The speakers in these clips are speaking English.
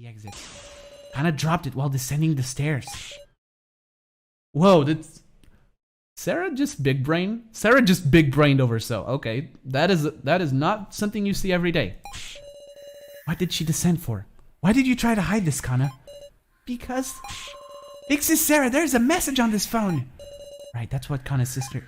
the exit. Kanna dropped it while descending the stairs. Whoa, that's... Sarah just big brain? Sarah just big brained over so. Okay, that is not something you see every day. What did she descend for? Why did you try to hide this, Kanna? Because... Big Sis Sarah, there's a message on this phone! Right, that's what Kanna's sister...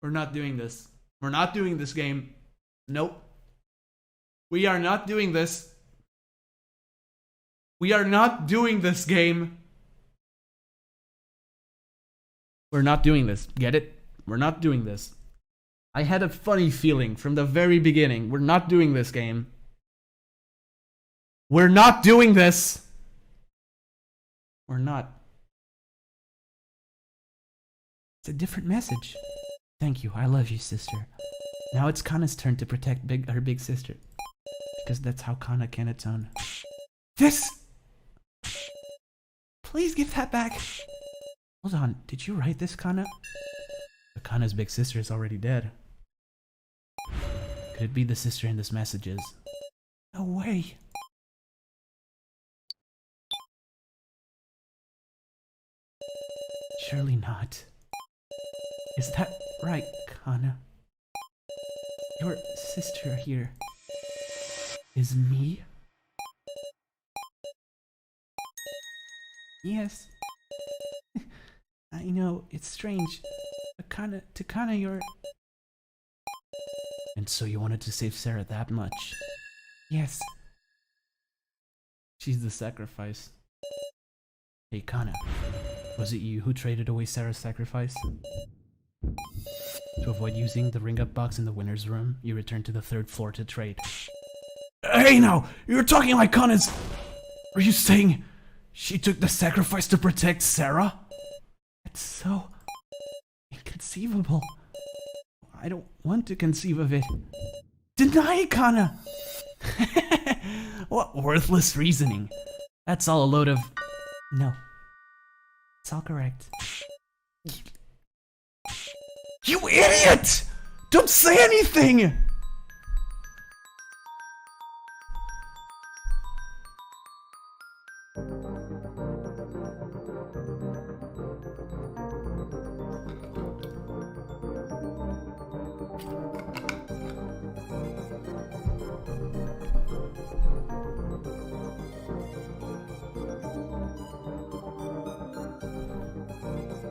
We're not doing this. We're not doing this game. Nope. We are not doing this. We are not doing this game. We're not doing this. Get it? We're not doing this. I had a funny feeling from the very beginning. We're not doing this game. We're not doing this. We're not. It's a different message. Thank you. I love you, sister. Now it's Kanna's turn to protect her big sister. Because that's how Kanna can atone. This! Please give that back. Hold on. Did you write this, Kanna? But Kanna's big sister is already dead. Could it be the sister in this messages? No way. Surely not. Is that right, Kanna? Your sister here is me? Yes. I know, it's strange. But to Kanna, you're... And so you wanted to save Sarah that much? Yes. She's the sacrifice. Hey, Kanna. Was it you who traded away Sarah's sacrifice? To avoid using the ring-up box in the winner's room, you return to the 3rd floor to trade. Hey now! You're talking like Kanna's... Are you saying she took the sacrifice to protect Sarah? That's so... inconceivable. I don't want to conceive of it. Deny it, Kanna! What worthless reasoning. That's all a load of... No. It's all correct. You idiot! Don't say anything!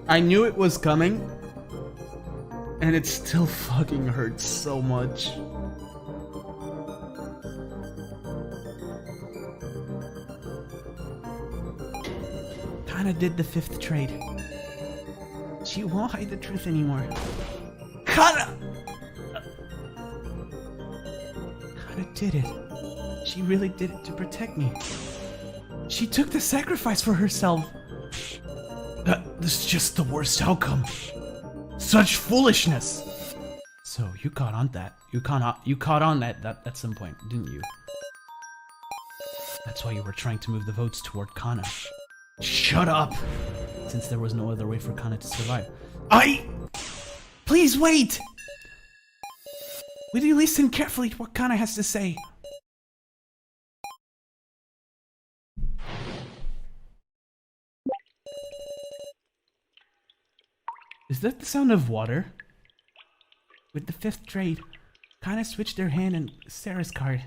I knew it was coming. And it still fucking hurts so much. Kanna did the 5th trade. She won't hide the truth anymore. Kanna! Kanna did it. She really did it to protect me. She took the sacrifice for herself. This is just the worst outcome. Such foolishness! So, you caught on that. You caught on that at some point, didn't you? That's why you were trying to move the votes toward Kanna. Shut up! Since there was no other way for Kanna to survive. Please wait! Will you listen carefully to what Kanna has to say? Is that the sound of water? With the 5th trade, Kanna switched their hand and Sarah's card.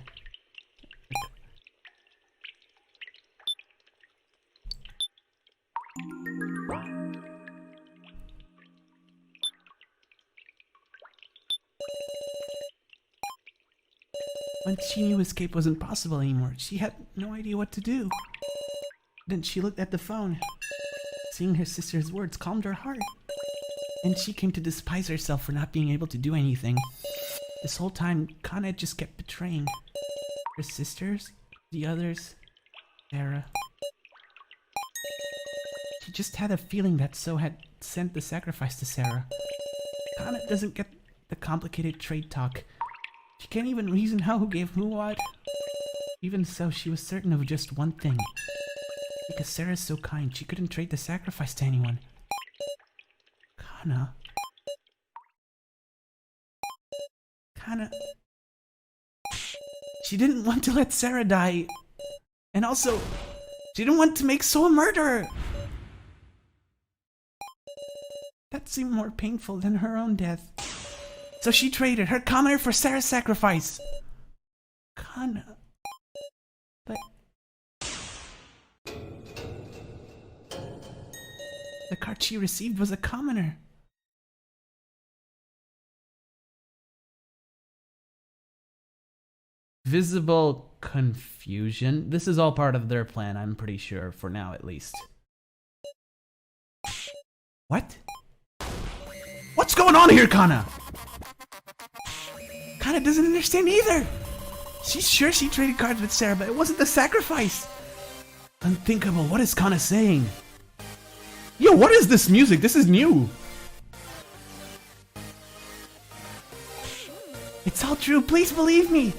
When she knew escape wasn't possible anymore, she had no idea what to do. Then she looked at the phone. Seeing her sister's words calmed her heart. And she came to despise herself for not being able to do anything. This whole time, Kanna just kept betraying her sisters, the others, Sarah. She just had a feeling that So had sent the sacrifice to Sarah. Kanna doesn't get the complicated trade talk. She can't even reason how who gave who what. Even so, she was certain of just one thing. Because Sarah's so kind, she couldn't trade the sacrifice to anyone. Kanna. She didn't want to let Sarah die. And also, she didn't want to make Soul a murderer. That seemed more painful than her own death. So she traded her commoner for Sarah's sacrifice. Kanna. But the card she received was a commoner. Visible confusion. This is all part of their plan, I'm pretty sure, for now at least. What? What's going on here, Kanna? Kanna doesn't understand either. She's sure she traded cards with Sarah, but it wasn't the sacrifice. Unthinkable. What is Kanna saying? Yo, what is this music? This is new. It's all true. Please believe me.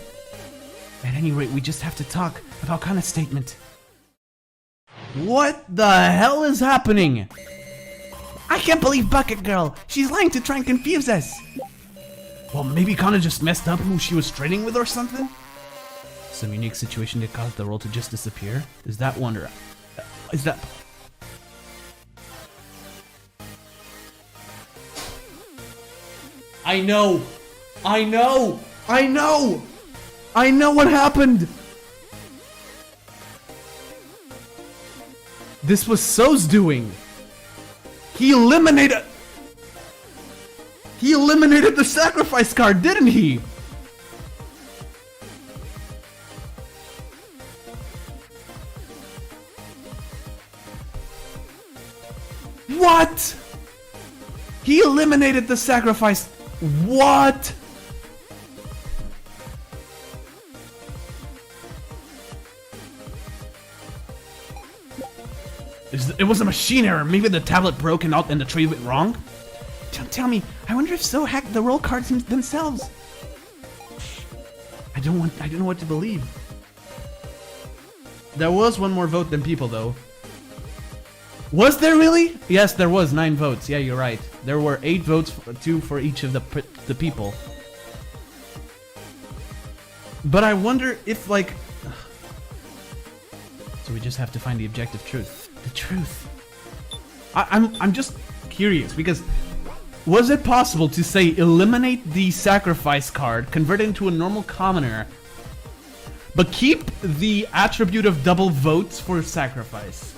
At any rate, we just have to talk about Kanna's statement. What the hell is happening? I can't believe Bucket Girl. She's lying to try and confuse us. Well, maybe Kanna just messed up who she was trading with or something? Some unique situation that caused the roll to just disappear? Is that wonder? Is that... I know what happened! This was So's doing! He eliminated the sacrifice card, didn't he? What? He eliminated the sacrifice. What? It was a machine error. Maybe the tablet broke and the trade went wrong? Don't tell me. I wonder if So hacked the roll cards themselves. I don't know what to believe. There was one more vote than people, though. Was there really? Yes, there was 9 votes. Yeah, you're right. There were 8 votes, 2 for each of the people. But I wonder if, like... So we just have to find the objective truth. The truth. I'm just curious, because... Was it possible to say eliminate the sacrifice card, convert it into a normal commoner, but keep the attribute of double votes for sacrifice?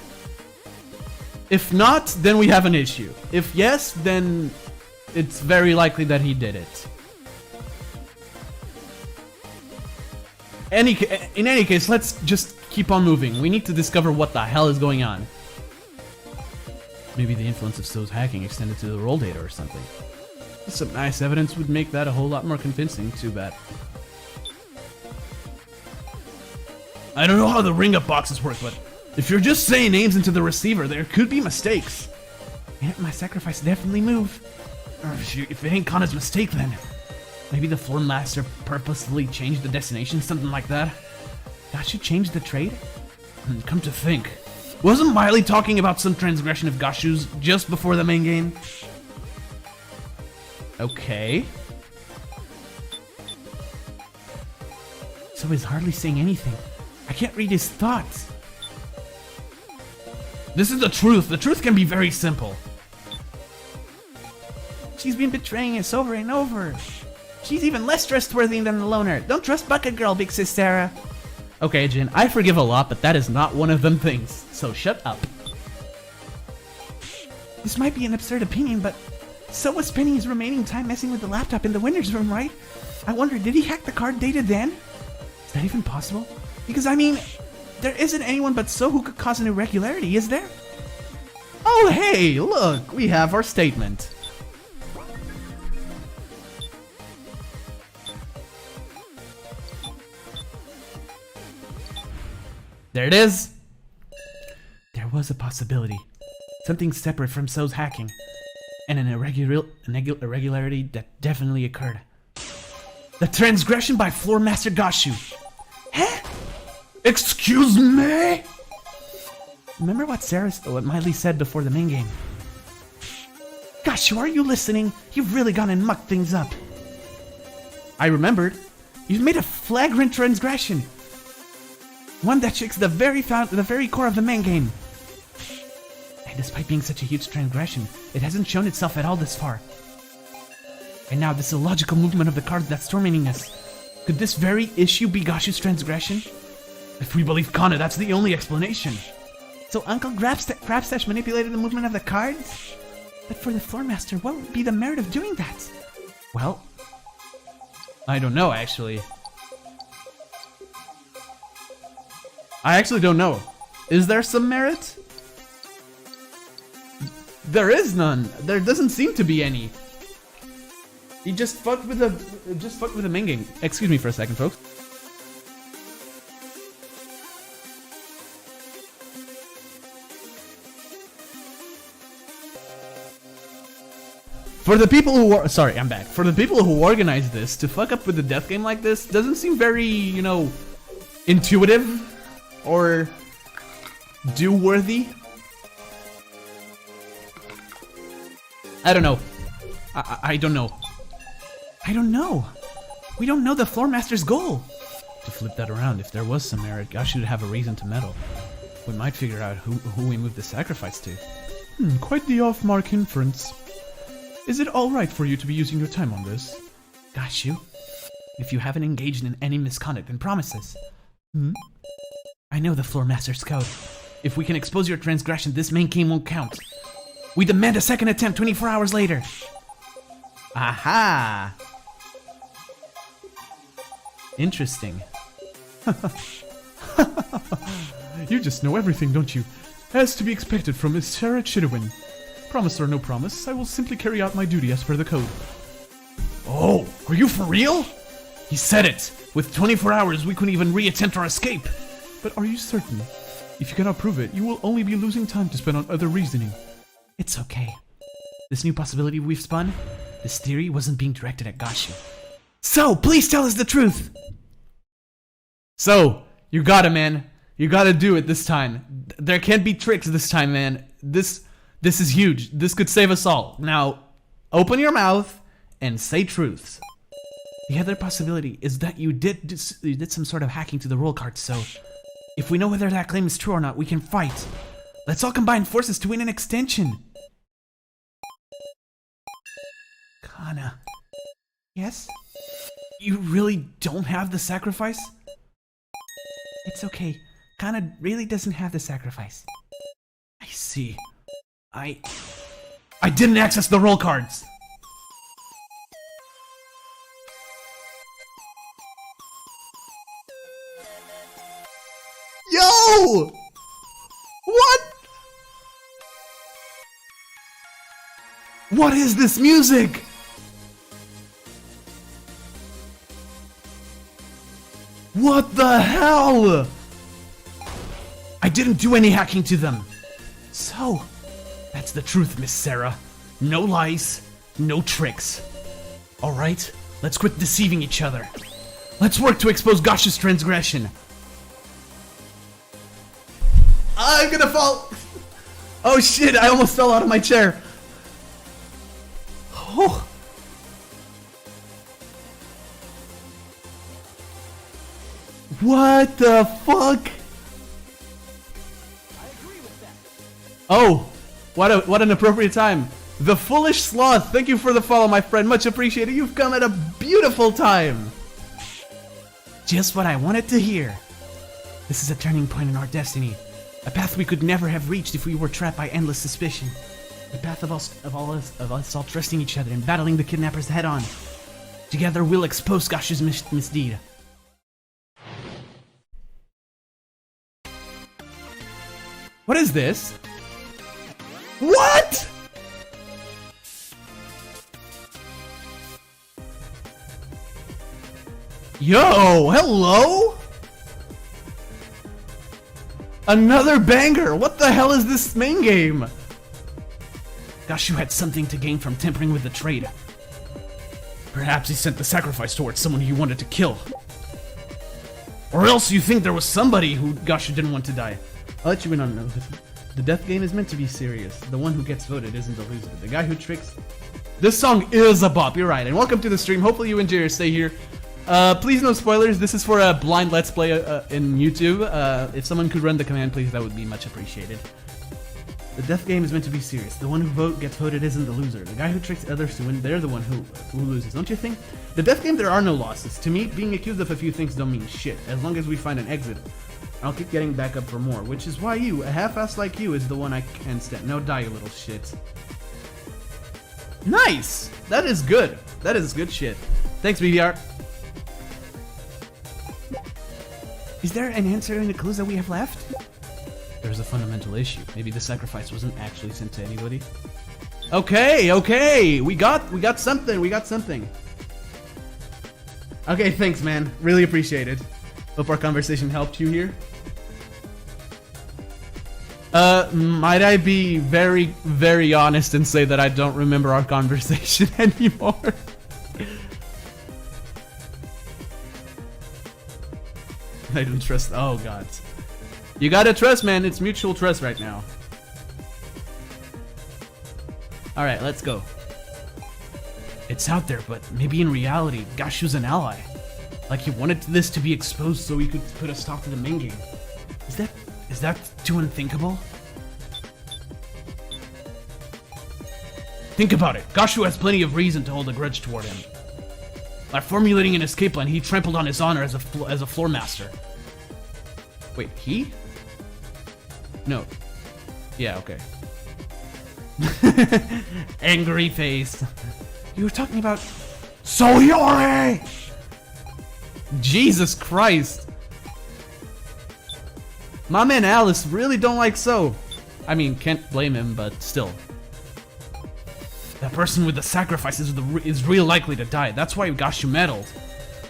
If not, then we have an issue. If yes, then it's very likely that he did it. In any case, let's just keep on moving. We need to discover what the hell is going on. Maybe the influence of So's hacking extended to the roll data or something. Some nice evidence would make that a whole lot more convincing. Too bad. I don't know how the ring-up boxes work, but if you're just saying names into the receiver, there could be mistakes. Yeah, my sacrifice definitely moved. Or if it ain't Kanna's mistake, then maybe the floor master purposely changed the destination, something like that. That should change the trade? Come to think, wasn't Miley talking about some transgression of Gashu's just before the main game? Okay. So he's hardly saying anything. I can't read his thoughts. This is the truth. The truth can be very simple. She's been betraying us over and over. She's even less trustworthy than the loner. Don't trust Bucket Girl, big sis Sarah. Okay, Jin, I forgive a lot, but that is not one of them things. So shut up. This might be an absurd opinion, but So was spending his remaining time messing with the laptop in the winner's room, right? I wonder, did he hack the card data then? Is that even possible? Because, I mean, there isn't anyone but So who could cause an irregularity, is there? Oh, hey, look, we have our statement. There it is. There was a possibility. Something separate from So's hacking. And an irregularity that definitely occurred. The transgression by Floor Master Gashu. Huh? Excuse me? Remember what Miley said before the main game? Gashu, are you listening? You've really gone and mucked things up. I remembered. You've made a flagrant transgression. One that shakes the very core of the main game. And despite being such a huge transgression, it hasn't shown itself at all this far. And now this illogical movement of the cards that's tormenting us. Could this very issue be Gashu's transgression? If we believe Kanna, that's the only explanation. So Uncle Grabstash manipulated the movement of the cards? But for the Floor Master, what would be the merit of doing that? Well, I don't know, actually. I actually don't know. Is there some merit? There is none. There doesn't seem to be any. He just fucked with the main game. Excuse me for a second, folks. For the people who are sorry, I'm back. For the people who organized this, to fuck up with the death game like this doesn't seem very, you know, intuitive or do-worthy. I don't know. I don't know. I don't know. We don't know the Floor Master's goal. To flip that around, if there was some merit, Gashu should have a reason to meddle. We might figure out who we move the sacrifice to. Quite the off-mark inference. Is it alright for you to be using your time on this? Gashu, if you haven't engaged in any misconduct, then promise this. I know the Floor Master's code. If we can expose your transgression, this main game won't count. We demand a second attempt 24 hours later. Aha! Interesting. You just know everything, don't you? As to be expected from Miss Sarah Chidowin. Promise or no promise, I will simply carry out my duty as per the code. Oh, are you for real? He said it! With 24 hours, we couldn't even re-attempt our escape! But are you certain? If you cannot prove it, you will only be losing time to spend on other reasoning. It's okay. This new possibility we've spun, this theory wasn't being directed at Gashu. So, please tell us the truth! So, you gotta, man. You gotta do it this time. There can't be tricks this time, man. This is huge. This could save us all. Now, open your mouth and say truths. The other possibility is that you did some sort of hacking to the roll cards, so if we know whether that claim is true or not, we can fight. Let's all combine forces to win an extension. Kanna. Yes? You really don't have the sacrifice? It's okay. Kanna really doesn't have the sacrifice. I see. I didn't access the roll cards! Yo! What? What is this music? What the hell? I didn't do any hacking to them. So, that's the truth, Miss Sarah. No lies, no tricks. Alright, let's quit deceiving each other. Let's work to expose Gashu's transgression. I'm gonna fall! Oh shit, I almost fell out of my chair. Oh. What the fuck? Oh, what an appropriate time. The Foolish Sloth, thank you for the follow, my friend. Much appreciated. You've come at a beautiful time. Just what I wanted to hear. This is a turning point in our destiny. A path we could never have reached if we were trapped by endless suspicion. The path of us all trusting each other and battling the kidnappers head on. Together we'll expose Gashu's misdeed. What is this? What? Yo, hello? Another banger! What the hell is this main game? Gashu had something to gain from tampering with the trade. Perhaps he sent the sacrifice towards someone he wanted to kill. Or else you think there was somebody who Gashu didn't want to die. I'll let you in on this. The death game is meant to be serious. The one who gets voted isn't the loser. The guy who tricks... This song is a bop, you're right. And welcome to the stream. Hopefully you enjoy your stay here. Please no spoilers. This is for a blind let's play in YouTube. If someone could run the command, please, that would be much appreciated. The death game is meant to be serious. The one who gets voted isn't the loser. The guy who tricks others to win, they're the one who loses, don't you think? The death game, there are no losses. To me, being accused of a few things don't mean shit. As long as we find an exit, I'll keep getting back up for more. Which is why you, a half-ass like you, is the one I can't stand. No, die, you little shit. Nice! That is good. That is good shit. Thanks, BDR. Is there an answer in the clues that we have left? There's a fundamental issue. Maybe the sacrifice wasn't actually sent to anybody. Okay, okay. We got something. We got something. Okay, thanks, man. Really appreciate it. Hope our conversation helped you here. Might I be very, very honest and say that I don't remember our conversation anymore? I don't trust. Oh, God. You gotta trust, man. It's mutual trust right now. Alright, let's go. It's out there, but maybe in reality, Gashu's an ally. Like he wanted this to be exposed so he could put a stop to the main game. Is that too unthinkable? Think about it. Gashu has plenty of reason to hold a grudge toward him. By formulating an escape plan, he trampled on his honor as a floor master. Wait, he? No. Yeah, okay. Angry face. You were talking about Soyori! Jesus Christ. Mama and Alice really don't like So. I mean, can't blame him, but still. That person with the sacrifices is real likely to die. That's why Gashu meddled.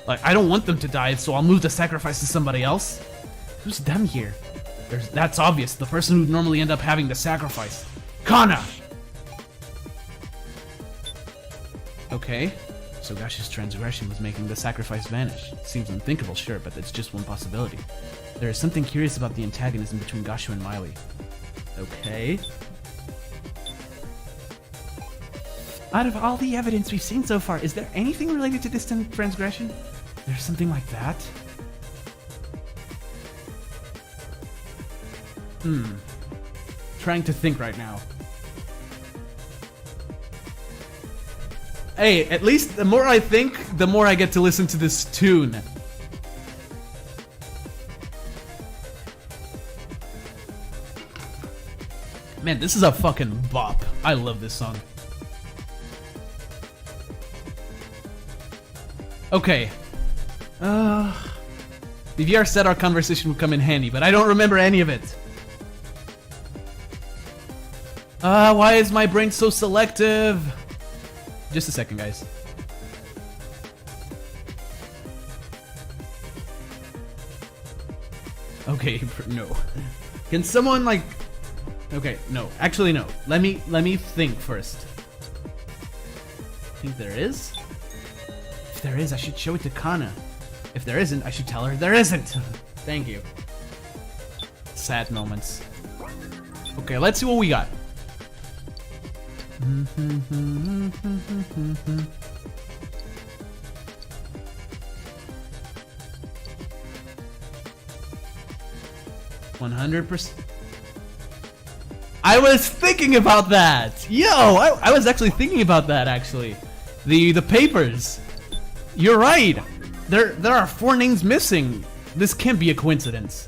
Like, I don't want them to die, so I'll move the sacrifice to somebody else. Who's them here? That's obvious. The person who'd normally end up having the sacrifice. Kanna! Okay. So Gashu's transgression was making the sacrifice vanish. Seems unthinkable, sure, but that's just one possibility. There is something curious about the antagonism between Gashu and Miley. Okay. Out of all the evidence we've seen so far, is there anything related to distant transgression? There's something like that? Trying to think right now. Hey, at least the more I think, the more I get to listen to this tune. Man, this is a fucking bop. I love this song. Okay. The VR said our conversation would come in handy, but I don't remember any of it. Why is my brain so selective? Just a second, guys. Okay, no. Can someone like... Okay, no. Actually, no. Let me think first. Think there is? If there is, I should show it to Kanna. If there isn't, I should tell her there isn't. Thank you. Sad moments. Okay, let's see what we got. 100%. I was thinking about that. Yo, I was actually thinking about that actually. The papers. You're right. There are 4 names missing. This can't be a coincidence.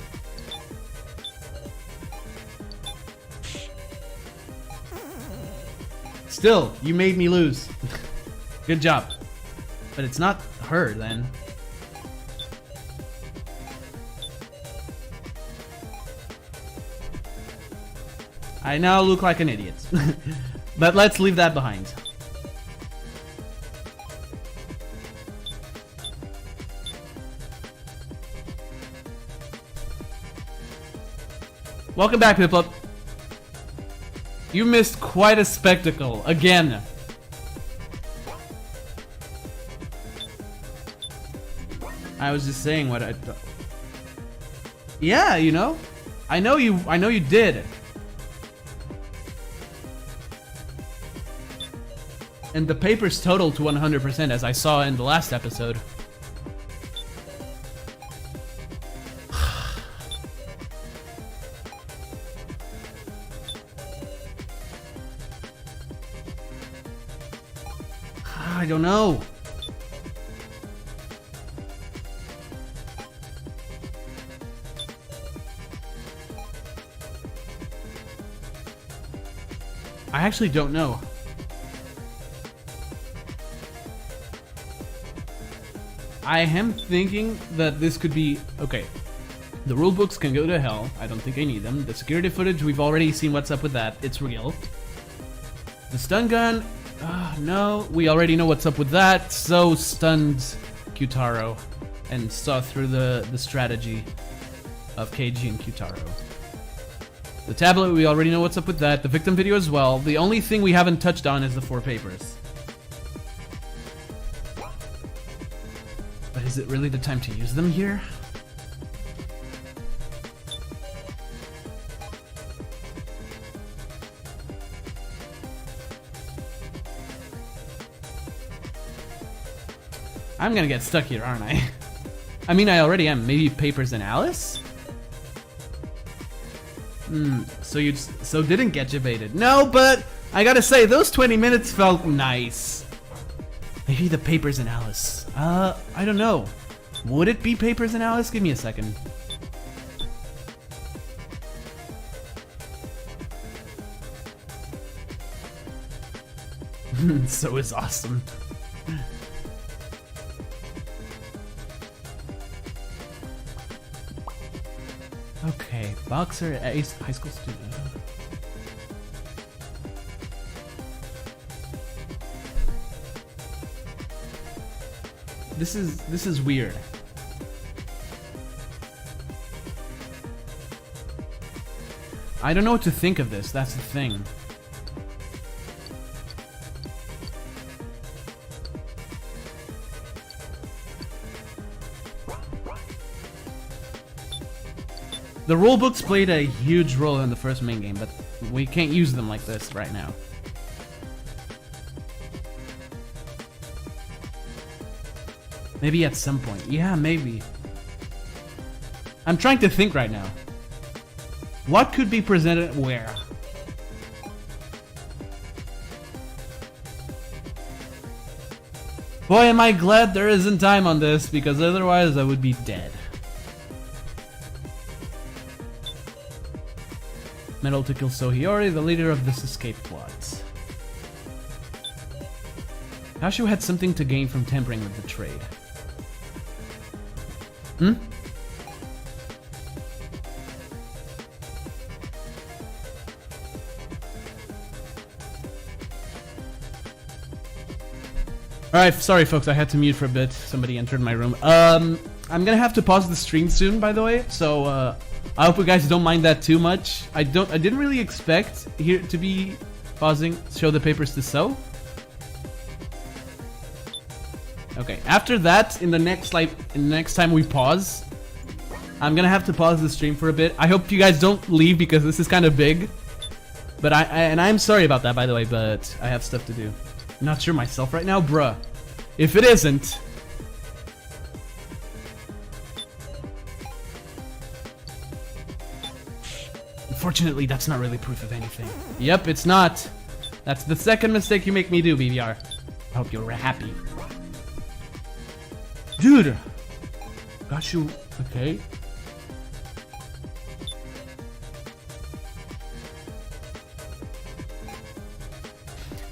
Still, you made me lose. Good job. But it's not her then. I now look like an idiot. But let's leave that behind. Welcome back, Piplup. You missed quite a spectacle, again. I was just saying what I thought. Yeah, you know? I know you did. And the papers total to 100%, as I saw in the last episode. I don't know. I actually don't know. I am thinking that this could be... Okay. The rule books can go to hell. I don't think I need them. The security footage, we've already seen what's up with that. It's real. The stun gun... no, we already know what's up with that. So stunned Q-Taro and saw through the strategy of KG and Q-Taro. The tablet, we already know what's up with that. The victim video as well. The only thing we haven't touched on is the 4 papers. But is it really the time to use them here? I'm gonna get stuck here, aren't I? I mean, I already am. Maybe papers and Alice? So didn't get debated. No, but I gotta say, those 20 minutes felt nice. Maybe the papers and Alice. I don't know. Would it be papers and Alice? Give me a second. So is awesome. Okay, boxer, ace, high school student. This is weird. I don't know what to think of this. That's the thing. The rulebooks played a huge role in the first main game, but we can't use them like this right now. Maybe at some point. Yeah, maybe. I'm trying to think right now. What could be presented where? Boy, am I glad there isn't time on this, because otherwise I would be dead. Medal to kill Sohiori, the leader of this escape plot. Hashu had something to gain from tampering with the trade. Alright, sorry folks, I had to mute for a bit. Somebody entered my room. I'm gonna have to pause the stream soon, by the way, so I hope you guys don't mind that too much. I didn't really expect here to be pausing, show the papers to sew. Okay, after that, in the next time we pause, I'm gonna have to pause the stream for a bit. I hope you guys don't leave because this is kind of big. But I'm sorry about that, by the way, but I have stuff to do. I'm not sure myself right now, bruh. If it isn't... Unfortunately, that's not really proof of anything. Yep, it's not. That's the second mistake you make me do, BBR. I hope you're happy. Dude! Got you... Okay.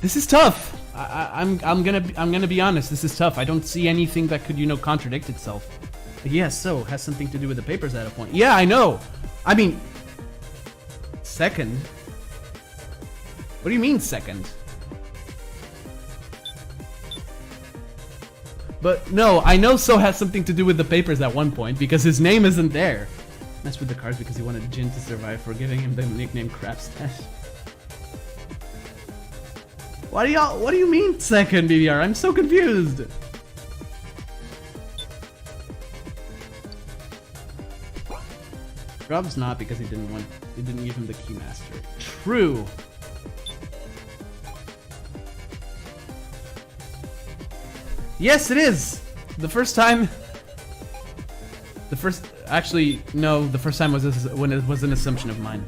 This is tough. I'm gonna be honest. This is tough. I don't see anything that could, you know, contradict itself. Yes, so has something to do with the papers at a point. Yeah, I know. I mean, second. What do you mean second? But no, I know So has something to do with the papers at one point because his name isn't there. Mess with the cards because he wanted Jin to survive for giving him the nickname Crapstash. What do you mean second, BBR? I'm so confused. Rob's not because he didn't give him the Keymaster. True. Yes, it is! The first time... Actually, no, the first time was when it was an assumption of mine.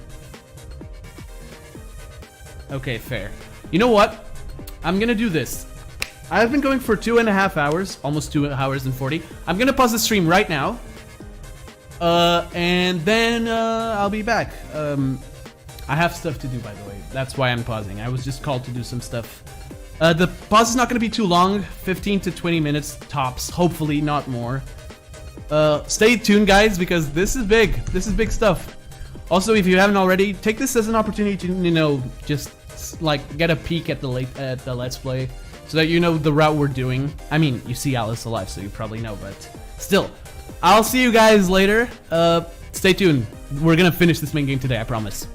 Okay, fair. You know what? I'm gonna do this. I've been going for 2.5 hours, almost 2 hours and 40. I'm gonna pause the stream right now. And then I'll be back. I have stuff to do, by the way. That's why I'm pausing. I was just called to do some stuff. The pause is not going to be too long, 15 to 20 minutes tops, hopefully not more. Stay tuned, guys, because this is big. This is big stuff. Also, if you haven't already, take this as an opportunity to, you know, just like get a peek at the Let's Play, so that you know the route we're doing. I mean, you see Alice alive, so you probably know, but still. I'll see you guys later. Stay tuned. We're gonna finish this main game today, I promise.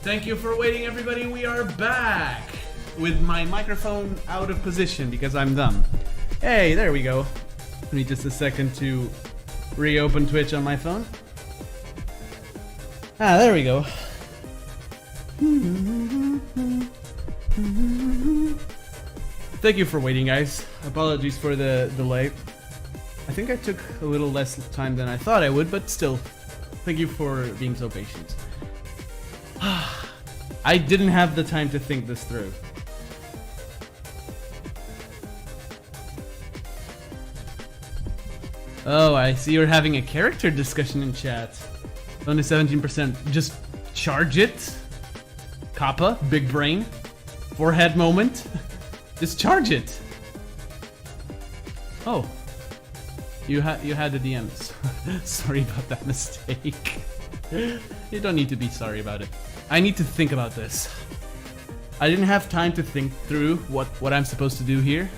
Thank you for waiting, everybody. We are back with my microphone out of position because I'm dumb. Hey, there we go. Give me just a second to reopen Twitch on my phone. Ah, there we go. Thank you for waiting, guys. Apologies for the delay. I think I took a little less time than I thought I would, but still, thank you for being so patient. I didn't have the time to think this through. Oh, I see you're having a character discussion in chat. Only 17%. Just charge it. Kappa, big brain. Forehead moment. Just charge it. Oh. You had the DMs. Sorry about that mistake. You don't need to be sorry about it. I need to think about this. I didn't have time to think through what I'm supposed to do here.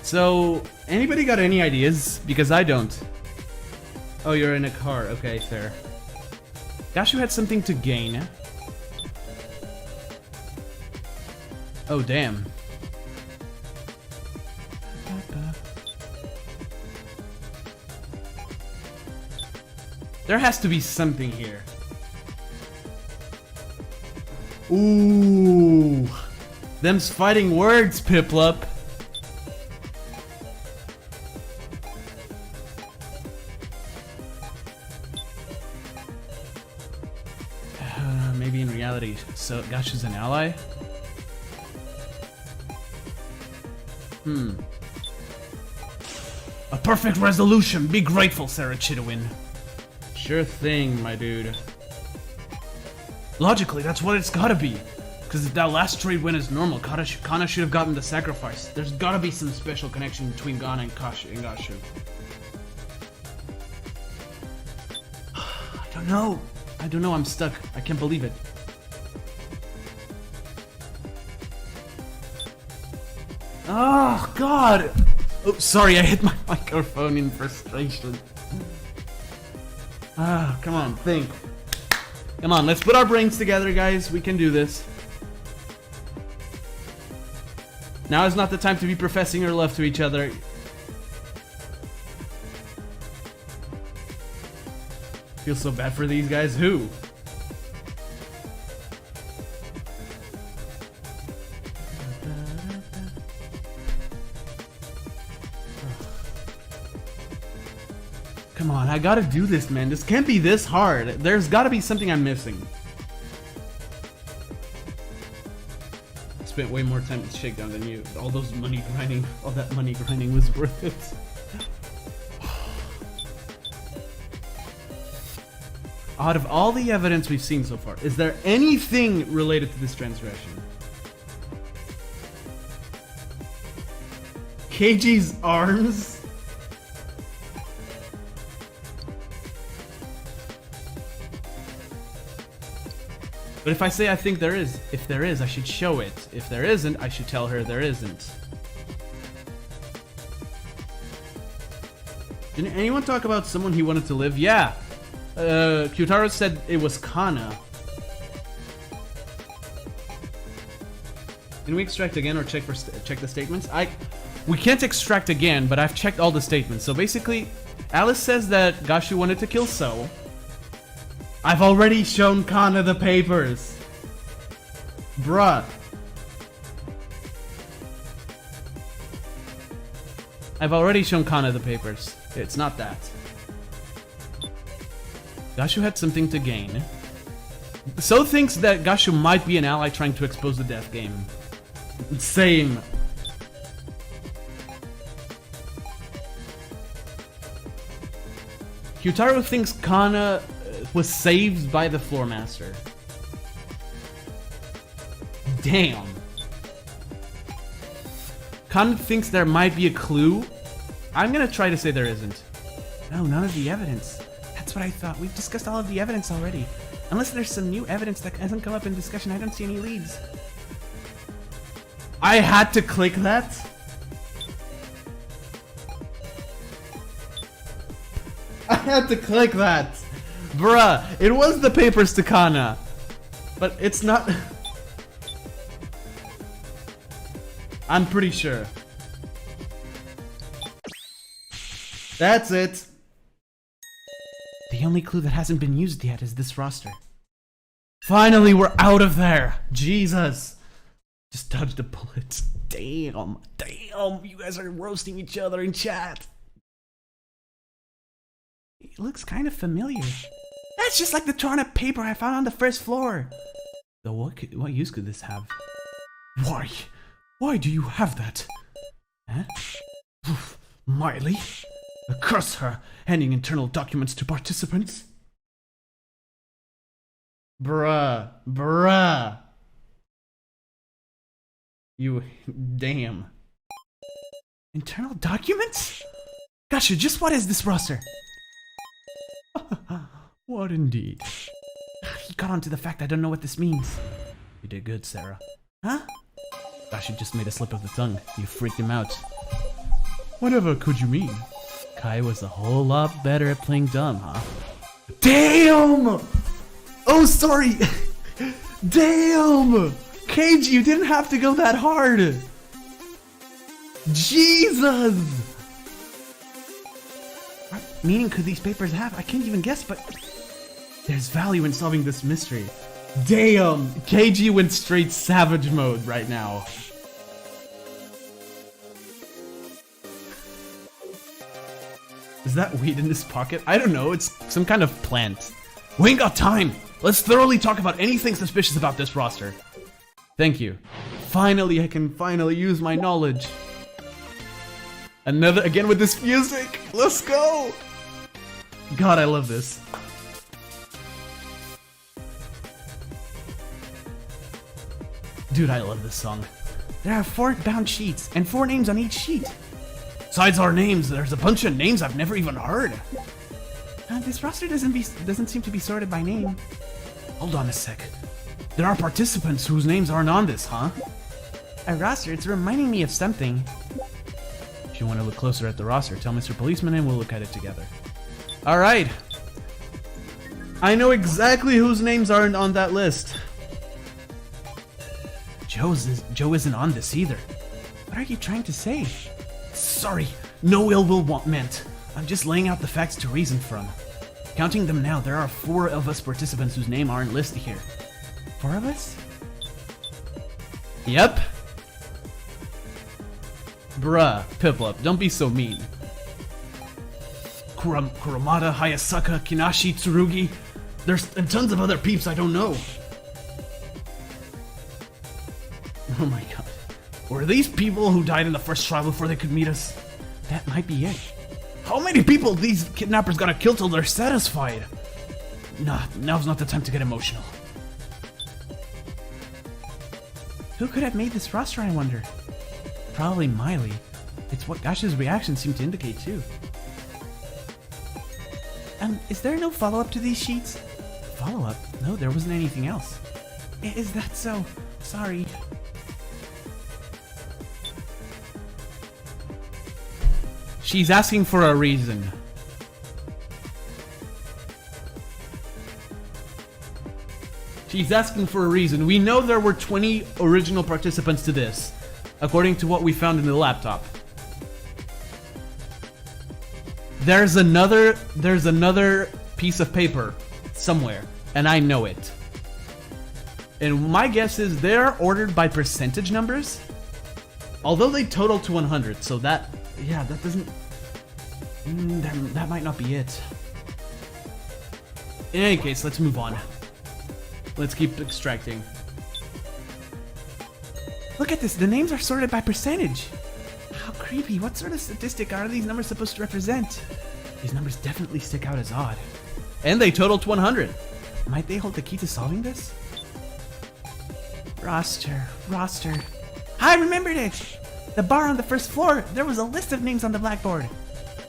So, anybody got any ideas? Because I don't. Oh, you're in a car. Okay, fair. Gashu had something to gain. Oh, damn. There has to be something here. Ooh. Them's fighting words, Piplup. Maybe in reality, so Gashu's an ally? A perfect resolution. Be grateful, Sarah Chidowin. Sure thing, my dude. Logically, that's what it's gotta be. Because that last trade win is normal. Kanna should have gotten the sacrifice. There's gotta be some special connection between Kanna and Gashu. I don't know. I don't know, I'm stuck. I can't believe it. Oh, God! Oh, sorry, I hit my microphone in frustration. Ah, come on, think. Come on, let's put our brains together, guys. We can do this. Now is not the time to be professing your love to each other. Feel so bad for these guys. Who? Come on, I gotta do this, man. This can't be this hard. There's gotta be something I'm missing. Spent way more time with Shakedown than you. All that money grinding was worth it. Out of all the evidence we've seen so far, is there anything related to this transgression? KG's arms? But if I say I think there is, if there is, I should show it. If there isn't, I should tell her there isn't. Didn't anyone talk about someone he wanted to live? Yeah. Q-Taro said it was Kanna. Can we extract again or check the statements? We can't extract again, but I've checked all the statements. So basically, Alice says that Gashu wanted to kill So. I've already shown Kanna the papers. Bruh. I've already shown Kanna the papers. It's not that. Gashu had something to gain. So thinks that Gashu might be an ally trying to expose the death game. Same. Q-Taro thinks Kanna was saved by the floor master. Damn. Kanna thinks there might be a clue. I'm gonna try to say there isn't. No, none of the evidence. That's what I thought. We've discussed all of the evidence already. Unless there's some new evidence that hasn't come up in discussion, I don't see any leads. I had to click that. I had to click that. Bruh, it was the papers to Kanna. But it's not... I'm pretty sure. That's it. The only clue that hasn't been used yet is this roster. Finally, we're out of there. Jesus. Just dodged a bullet. Damn. Damn. You guys are roasting each other in chat. It looks kind of familiar. That's just like the torn up paper I found on the first floor. So what use could this have? Why? Why do you have that? Huh? Oof, Miley? Curse her, handing internal documents to participants. Bruh. You, damn. Internal documents? Gotcha, just what is this roster? What indeed? He got onto the fact I don't know what this means. You did good, Sarah. Huh? Gosh, you just made a slip of the tongue. You freaked him out. Whatever could you mean? Kai was a whole lot better at playing dumb, huh? Damn! Oh, sorry! Damn! Cage, you didn't have to go that hard! Jesus! What meaning could these papers have? I can't even guess, but... there's value in solving this mystery. Damn! KG went straight savage mode right now. Is that weed in his pocket? I don't know, it's some kind of plant. We ain't got time! Let's thoroughly talk about anything suspicious about this roster. Thank you. Finally, I can finally use my knowledge. Again with this music! Let's go! God, I love this. Dude, I love this song. There are 4 bound sheets, and 4 names on each sheet. Besides our names, there's a bunch of names I've never even heard. This roster doesn't seem to be sorted by name. Hold on a sec. There are participants whose names aren't on this, huh? A roster? It's reminding me of something. If you want to look closer at the roster, tell Mr. Policeman and we'll look at it together. Alright. I know exactly whose names aren't on that list. Joe isn't on this either. What are you trying to say? Sorry, no ill will meant. I'm just laying out the facts to reason from. Counting them now, there are 4 of us participants whose name aren't listed here. 4 of us? Yep. Bruh, Piplup, don't be so mean. Kuromada, Hayasaka, Kinashi, Tsurugi. There's tons of other peeps I don't know. Oh my god. Were these people who died in the first trial before they could meet us? That might be it. How many people these kidnappers gotta kill till they're satisfied? Nah, now's not the time to get emotional. Who could have made this roster, I wonder? Probably Miley. It's what Gash's reaction seemed to indicate too. Is there no follow-up to these sheets? Follow-up? No, there wasn't anything else. Is that so? Sorry. She's asking for a reason. She's asking for a reason. We know there were 20 original participants to this, according to what we found in the laptop. There's another piece of paper somewhere, and I know it. And my guess is they're ordered by percentage numbers, although they total to 100. So that, yeah, that doesn't. That might not be it. In any case, let's move on. Let's keep extracting. Look at this. The names are sorted by percentage. How creepy. What sort of statistic are these numbers supposed to represent? These numbers definitely stick out as odd. And they total to 100. Might they hold the key to solving this? Roster. I remembered it! The bar on the first floor. There was a list of names on the blackboard.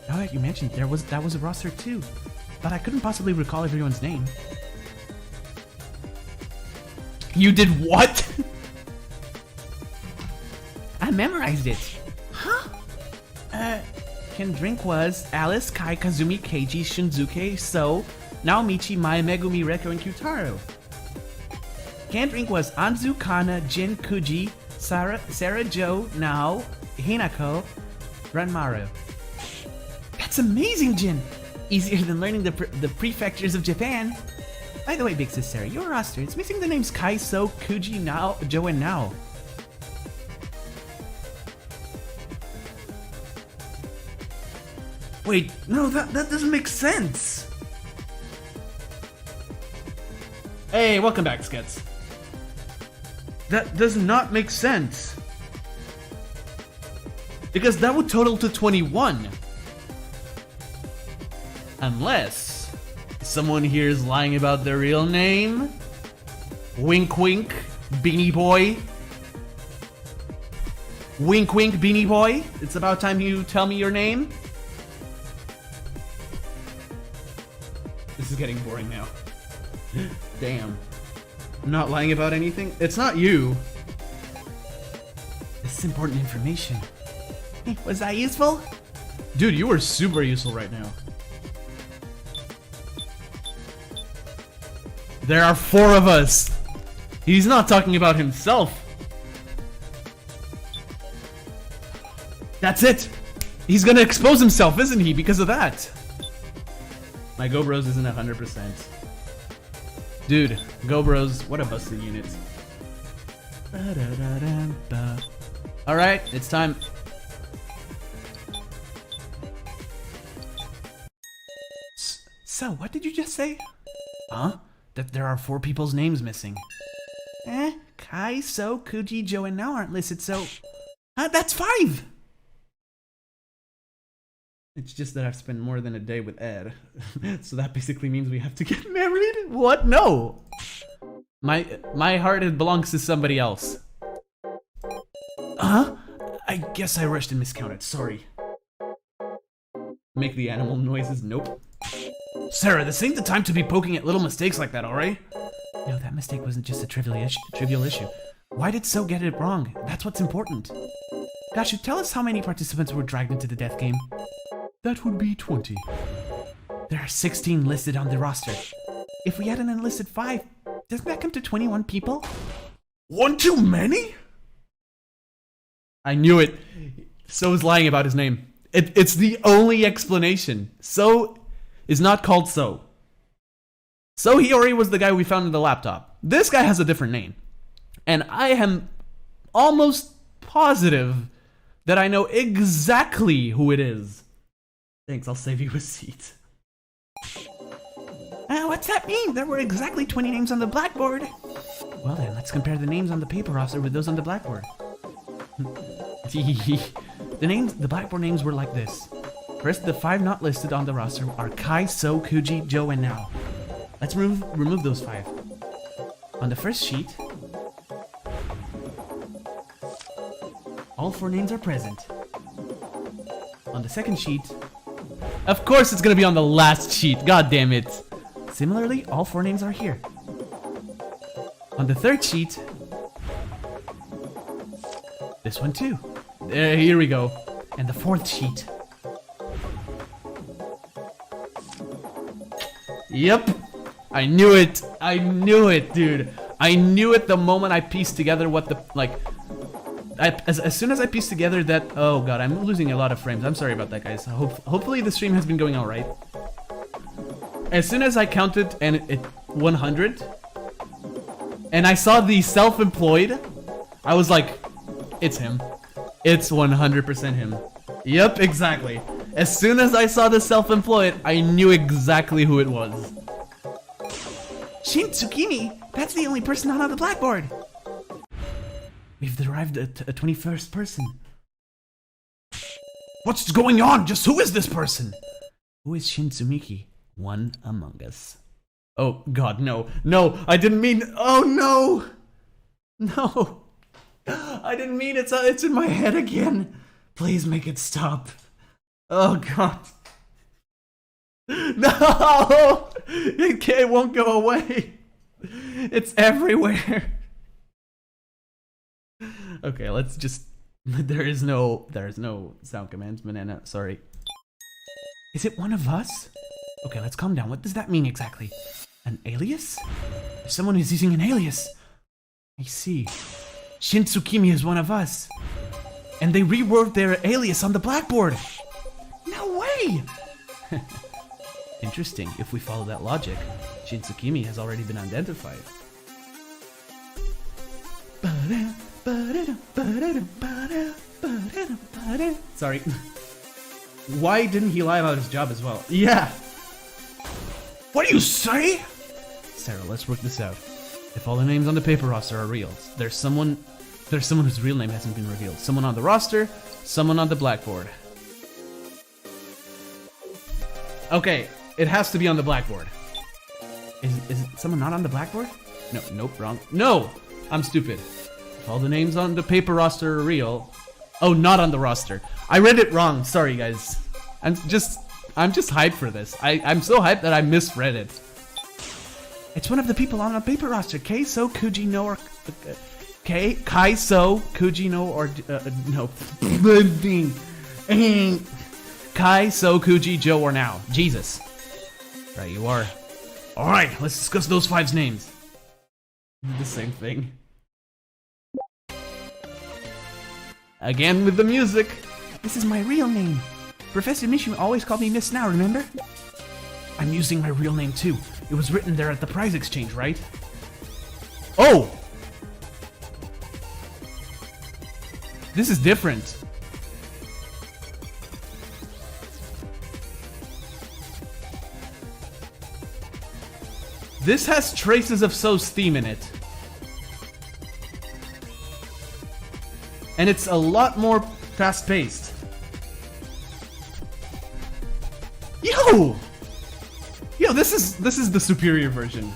Now that you mentioned, that was a roster too. But I couldn't possibly recall everyone's name. You did what? I memorized it. Huh? Can drink was Alice, Kai, Kazumi, Keiji, Shinzuke, So, Naomichi, Mai, Megumi, Reko, and Q-Taro. Can drink was Anzu, Kanna, Jin, Kuji, Sarah, Joe, Nao, Hinako, Ranmaru. That's amazing, Jin! Easier than learning the prefectures of Japan. By the way, big sis Sarah, your roster, it's missing the names Kai, So, Kuji, Nao, Joe, and Nao. Wait, no, that doesn't make sense. Hey, welcome back, Skets. That does not make sense. Because that would total to 21. Unless someone here is lying about their real name. Wink wink, Beanie Boy. Wink wink, Beanie Boy. It's about time you tell me your name. This is getting boring now. Damn. I'm not lying about anything. It's not you. This is important information. Hey, was that useful? Dude, you are super useful right now. There are 4 of us. He's not talking about himself. That's it. He's gonna expose himself, isn't he, because of that? My GoBros isn't 100%. Dude, GoBros, what a busted unit. Alright, it's time. So, what did you just say? Huh? That there are 4 people's names missing. Kai, So, Kuji, Joe, and Nao aren't listed, so... that's 5! It's just that I've spent more than a day with Ed. So that basically means we have to get married? What? No! My heart belongs to somebody else. Huh? I guess I rushed and miscounted, sorry. Make the animal noises? Nope. Sarah, this ain't the time to be poking at little mistakes like that, alright? No, that mistake wasn't just a trivial issue. Why did So get it wrong? That's what's important. Gashu, tell us how many participants were dragged into the death game. That would be 20. There are 16 listed on the roster. If we had an enlisted 5, doesn't that come to 21 people? One too many? I knew it. So's lying about his name. It's the only explanation. So is not called So. So Hiyori was the guy we found in the laptop. This guy has a different name. And I am almost positive that I know exactly who it is. Thanks, I'll save you a seat. What's that mean? There were exactly 20 names on the blackboard. Well then, let's compare the names on the paper roster with those on the blackboard. The blackboard names were like this. First, the 5 not listed on the roster are Kai, So, Kuji, Joe, and Nao. Let's remove those 5. On the first sheet, all 4 names are present. On the second sheet, of course it's gonna be on the last sheet, god damn it. Similarly, all 4 names are here. On the third sheet, this one too. Here we go. And the fourth sheet. Yep. I knew it. I knew it, dude. I knew it the moment I pieced together what the, like, as soon as I pieced together that, oh god, I'm losing a lot of frames. I'm sorry about that, guys. Hopefully the stream has been going all right. As soon as I counted and it 100, and I saw the self-employed, I was like, it's him. It's 100% him. Yep, exactly. As soon as I saw the self-employed, I knew exactly who it was. Shin Tsukimi, that's the only person not on the blackboard. We've arrived at a 21st person. What's going on? Just who is this person? Who is Shin Tsumiki? One among us. Oh god, no. No, I didn't mean, oh no! No. I didn't mean it, it's in my head again. Please make it stop. Oh god. No! It won't go away. It's everywhere. Okay, let's just... There is no sound commands, banana, sorry. Is it one of us? Okay, let's calm down. What does that mean exactly? An alias? Someone is using an alias. I see. Shin Tsukimi is one of us. And they rewrote their alias on the blackboard. No way! Interesting. If we follow that logic, Shin Tsukimi has already been identified. Sorry. Why didn't he lie about his job as well? Yeah. What do you say? Sarah, let's work this out. If all the names on the paper roster are real, there's someone whose real name hasn't been revealed. Someone on the roster, someone on the blackboard. Okay, it has to be on the blackboard. Is someone not on the blackboard? No, nope, wrong. No! I'm stupid. If all the names on the paper roster are real... Oh, not on the roster. I read it wrong. Sorry, guys. I'm just hyped for this. I'm so hyped that I misread it. It's one of the people on a paper roster. Kaiso, Kujino, or... Kaiso, Kujino, or... no. Kai, So, Kuji, Joe, or Now. Jesus. Right, you are. Alright, let's discuss those five's names. The same thing. Again with the music. This is my real name. Professor Mishima always called me Miss Now, remember? I'm using my real name too. It was written there at the prize exchange, right? Oh! This is different. This has traces of So's theme in it. And it's a lot more fast-paced. Yo! Yo, this is the superior version.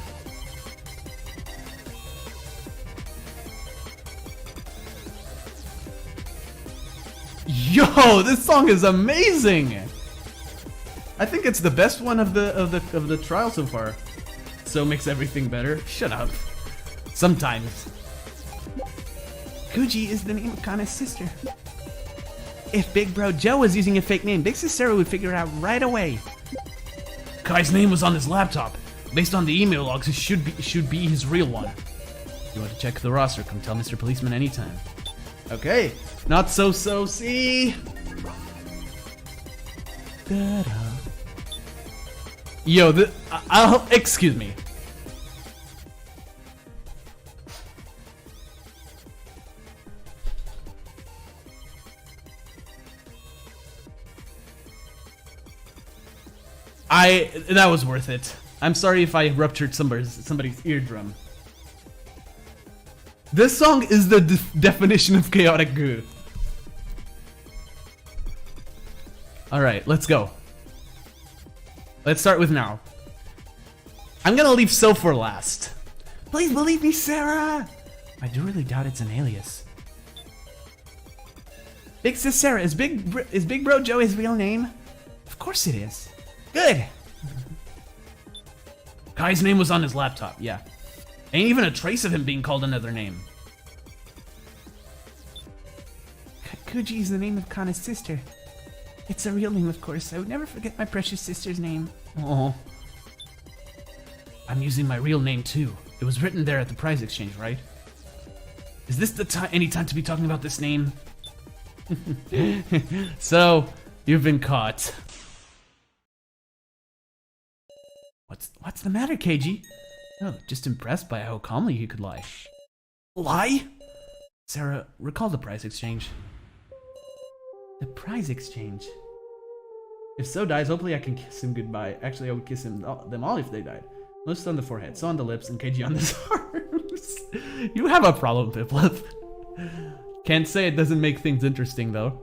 Yo, this song is amazing! I think it's the best one of the trial so far. So makes everything better. Shut up. Sometimes. Kuji is the name of Kanna's sister. If Big Bro Joe was using a fake name, Big Sis Sarah would figure it out right away. Kai's name was on his laptop. Based on the email logs, it should be his real one. If you want to check the roster, come tell Mr. Policeman anytime. Okay. Not so see. Yo, excuse me. That was worth it. I'm sorry if I ruptured somebody's eardrum. This song is the definition of chaotic good. Alright, let's go. Let's start with Now. I'm gonna leave So for last. Please believe me, Sarah! I do really doubt it's an alias. Big Sis Sarah, is Big Bro Joe his real name? Of course it is. Good! Kai's name was on his laptop, yeah. Ain't even a trace of him being called another name. Kuji is the name of Kanna's sister. It's a real name, of course. I would never forget my precious sister's name. Oh. I'm using my real name too. It was written there at the prize exchange, right? Is this the any time to be talking about this name? So, you've been caught. What's the matter, Keiji? Oh, just impressed by how calmly you could lie. Lie? Sarah, recall the prize exchange. The prize exchange? If So dies, hopefully I can kiss him goodbye. Actually, I would kiss them all if they died. Most on the forehead, so on the lips, and Keiji on the arms. You have a problem, Piplup. Can't say it doesn't make things interesting, though.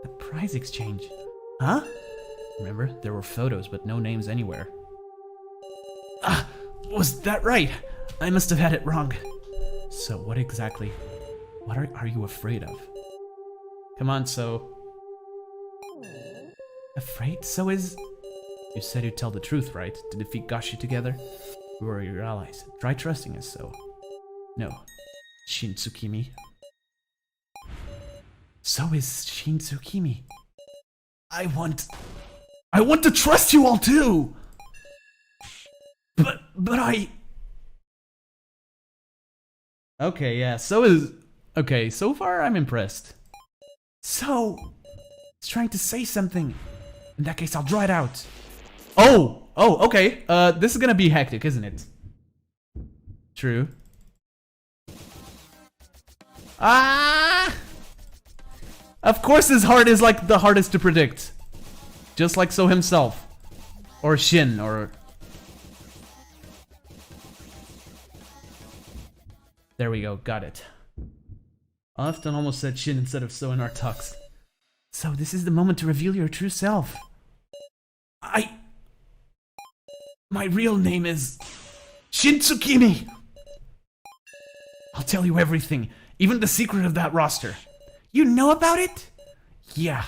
The prize exchange. Huh? Remember, there were photos, but no names anywhere. Ah, was that right? I must have had it wrong. So what exactly? What are you afraid of? Come on, So. Afraid? So is... You said you'd tell the truth, right? To defeat Gashi together? We were your allies. Try trusting us, So. No. Shin Tsukimi. So is Shin Tsukimi. I want to trust you all too! But I... Okay, yeah, So is... Okay, so far I'm impressed. So... It's trying to say something. In that case, I'll draw it out. Oh, okay. This is gonna be hectic, isn't it? True. Ah! Of course his heart is like the hardest to predict. Just like So himself. Or Shin, or... There we go, got it. I often almost said Shin instead of So in our talks. So this is the moment to reveal your true self. My real name is... Shin Tsukimi! I'll tell you everything, even the secret of that roster. You know about it? Yeah.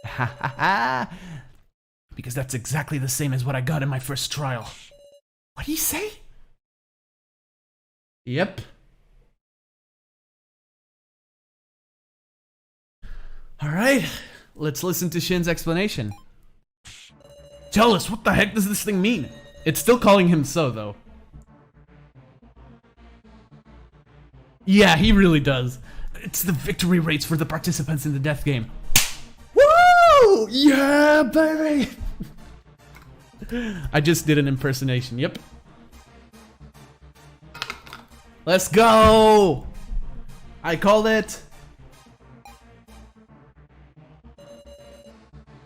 Ha ha ha! Because that's exactly the same as what I got in my first trial. What do you say? Yep. Alright, let's listen to Shin's explanation. Tell us, what the heck does this thing mean? It's still calling him So, though. Yeah, he really does. It's the victory rates for the participants in the death game. Woo! Yeah, baby! I just did an impersonation, yep. Let's go! I called it.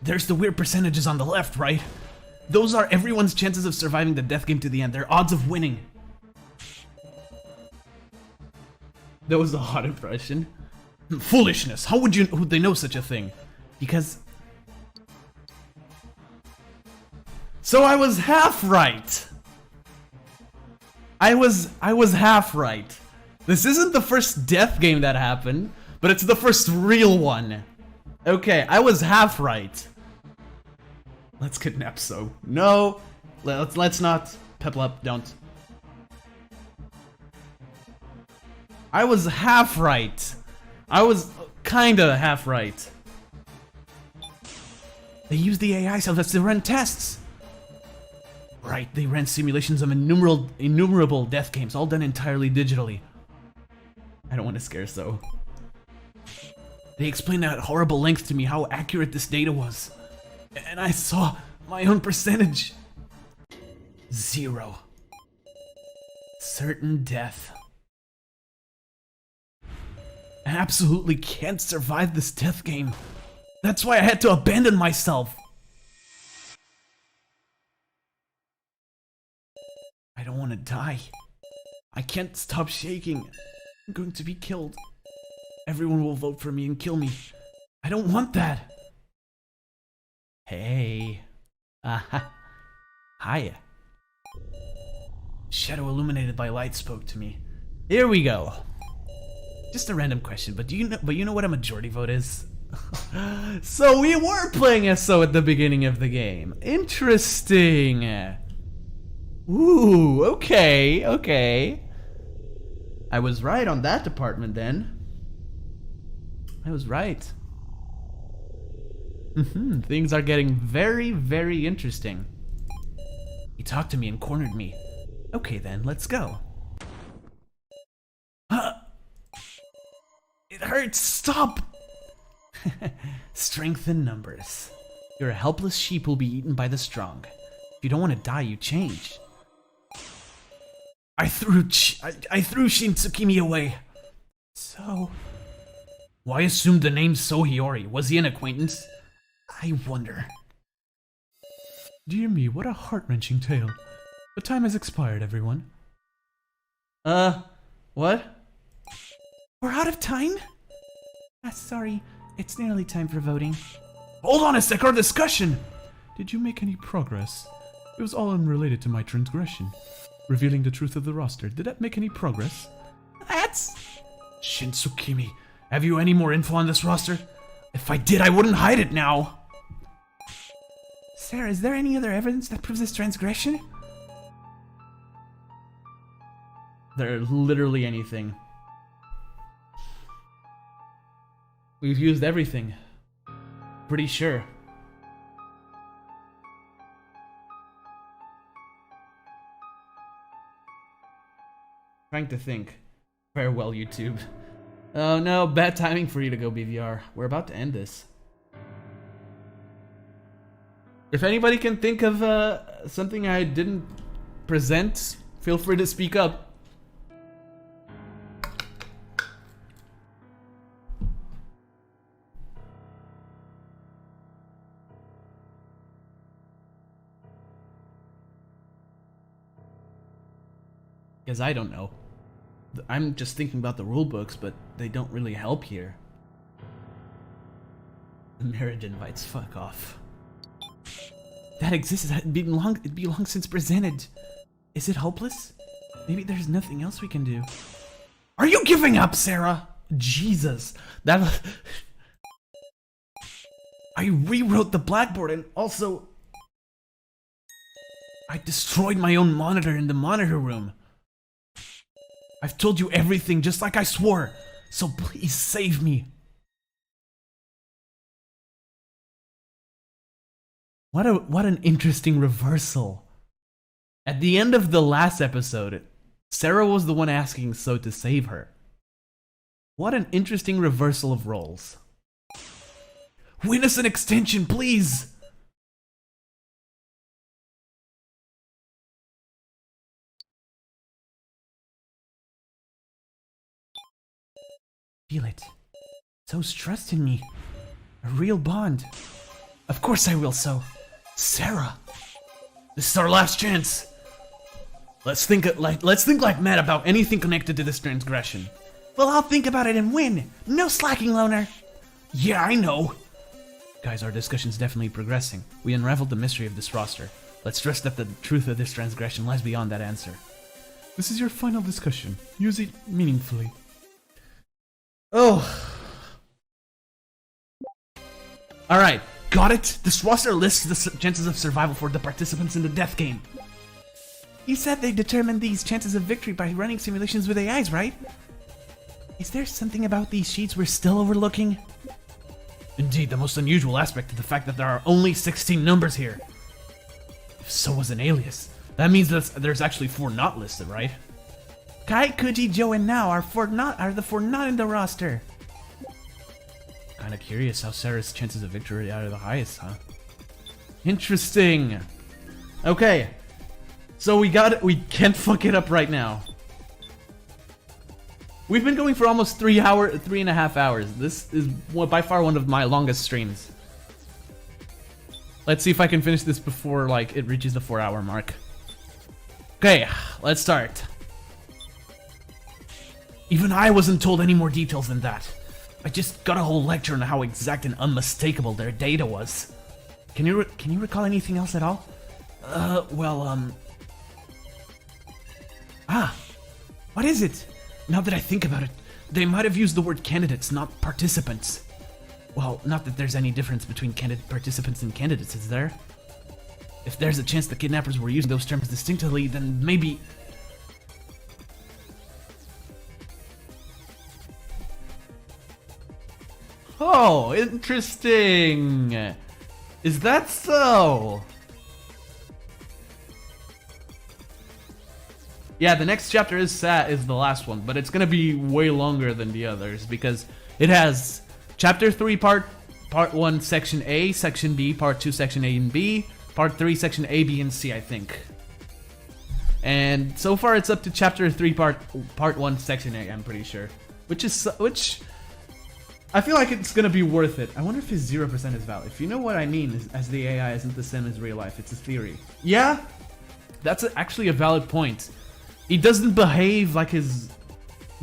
There's the weird percentages on the left, right? Those are everyone's chances of surviving the death game to the end. Their odds of winning. That was a hot impression. Foolishness. How would they know such a thing? Because... So I was half right. I was half right. This isn't the first death game that happened, but it's the first real one. Okay, I was half right. Let's kidnap So. No, let's not. Piplup, don't. I was half right. I was kinda half right. They used the AI cells to run tests. Right, they ran simulations of innumerable death games, all done entirely digitally. I don't want to scare So. They explained at horrible length to me how accurate this data was. And I saw my own percentage. 0. Certain death. I absolutely can't survive this death game. That's why I had to abandon myself. I don't want to die. I can't stop shaking. I'm going to be killed. Everyone will vote for me and kill me. I don't want that. Hey. Aha. Hiya. Shadow illuminated by light spoke to me. Here we go. Just a random question, but you know what a majority vote is? So we were playing as So at the beginning of the game. Interesting. Ooh, okay. I was right on that department then. I was right. Things are getting very, very interesting. He talked to me and cornered me. Okay then, let's go. It hurts, stop! Strength in numbers. You're a helpless sheep who'll be eaten by the strong. If you don't want to die, you change. I threw Shin Tsukimi away. So... Why assume the name Sohiori? Was he an acquaintance? I wonder. Dear me, what a heart-wrenching tale. The time has expired, everyone. What? We're out of time? Sorry, it's nearly time for voting. Hold on a sec, our discussion! Did you make any progress? It was all unrelated to my transgression. Revealing the truth of the roster, did that make any progress? That's... Shin Tsukimi, have you any more info on this roster? If I did, I wouldn't hide it now! Sarah, is there any other evidence that proves this transgression? There's literally anything. We've used everything. Pretty sure. Trying to think. Farewell, YouTube. Oh no, bad timing for you to go BVR. We're about to end this. If anybody can think of something I didn't present, feel free to speak up. Because I don't know. I'm just thinking about the rule books, but they don't really help here. Marriage invites, fuck off. That exists, it'd be long since presented. Is it hopeless? Maybe there's nothing else we can do. Are you giving up, Sarah? Jesus. That... I rewrote the blackboard and also... I destroyed my own monitor in the monitor room. I've told you everything just like I swore, so please save me. What an interesting reversal. At the end of the last episode, Sarah was the one asking So to save her. What an interesting reversal of roles. Win us an extension, please! Feel it. So's trust in me. A real bond. Of course I will, So. Sarah! This is our last chance. Let's think like mad about anything connected to this transgression. Well, I'll think about it and win. No slacking, loner. Yeah, I know. Guys, our discussion's definitely progressing. We unraveled the mystery of this roster. Let's stress that the truth of this transgression lies beyond that answer. This is your final discussion. Use it meaningfully. Oh. Alright, got it? This roster lists the chances of survival for the participants in the death game. You said they determined these chances of victory by running simulations with AIs, right? Is there something about these sheets we're still overlooking? Indeed, the most unusual aspect is the fact that there are only 16 numbers here. If So was an alias, that means that there's actually 4 not listed, right? Kai, Kuji, Joe, and Now are the 4 not in the roster. Kinda curious how Sarah's chances of victory are the highest, huh? Interesting. Okay. So we can't fuck it up right now. We've been going for almost 3.5 hours. This is by far one of my longest streams. Let's see if I can finish this before like it reaches the 4-hour mark. Okay, let's start. Even I wasn't told any more details than that. I just got a whole lecture on how exact and unmistakable their data was. Can you recall anything else at all? What is it? Now that I think about it, they might have used the word candidates, not participants. Well, not that there's any difference between participants and candidates, is there? If there's a chance the kidnappers were using those terms distinctively, then maybe... Oh, interesting. Is that so? Yeah, the next chapter is the last one, but it's gonna be way longer than the others because it has chapter 3 part 1 section A, section B, part 2 section A and B, part 3 section A, B, and C, I think. And so far it's up to chapter 3 part 1 section A, I'm pretty sure. Which I feel like it's gonna be worth it. I wonder if his 0% is valid. If you know what I mean, as the AI isn't the same as real life, it's a theory. Yeah, that's actually a valid point. He doesn't behave like his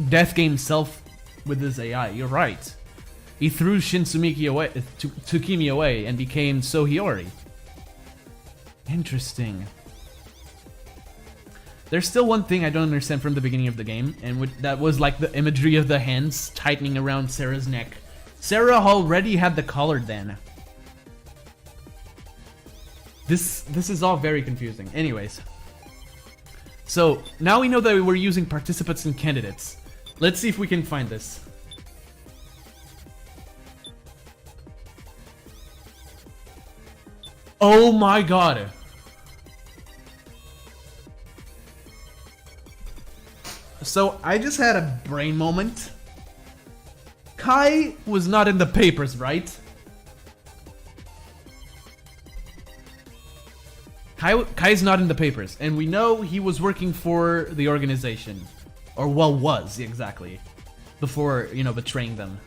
death game self with his AI, you're right. He threw Shin Tsukimi away and became So Hiyori. Interesting. There's still one thing I don't understand from the beginning of the game, and that was like the imagery of the hands tightening around Sarah's neck. Sarah already had the collar then. This is all very confusing. Anyways. So, now we know that we're using participants and candidates. Let's see if we can find this. Oh my god! So, I just had a brain moment. Kai was not in the papers, right? Kai's not in the papers, and we know he was working for the organization. Or, well, was, exactly. Before, you know, betraying them.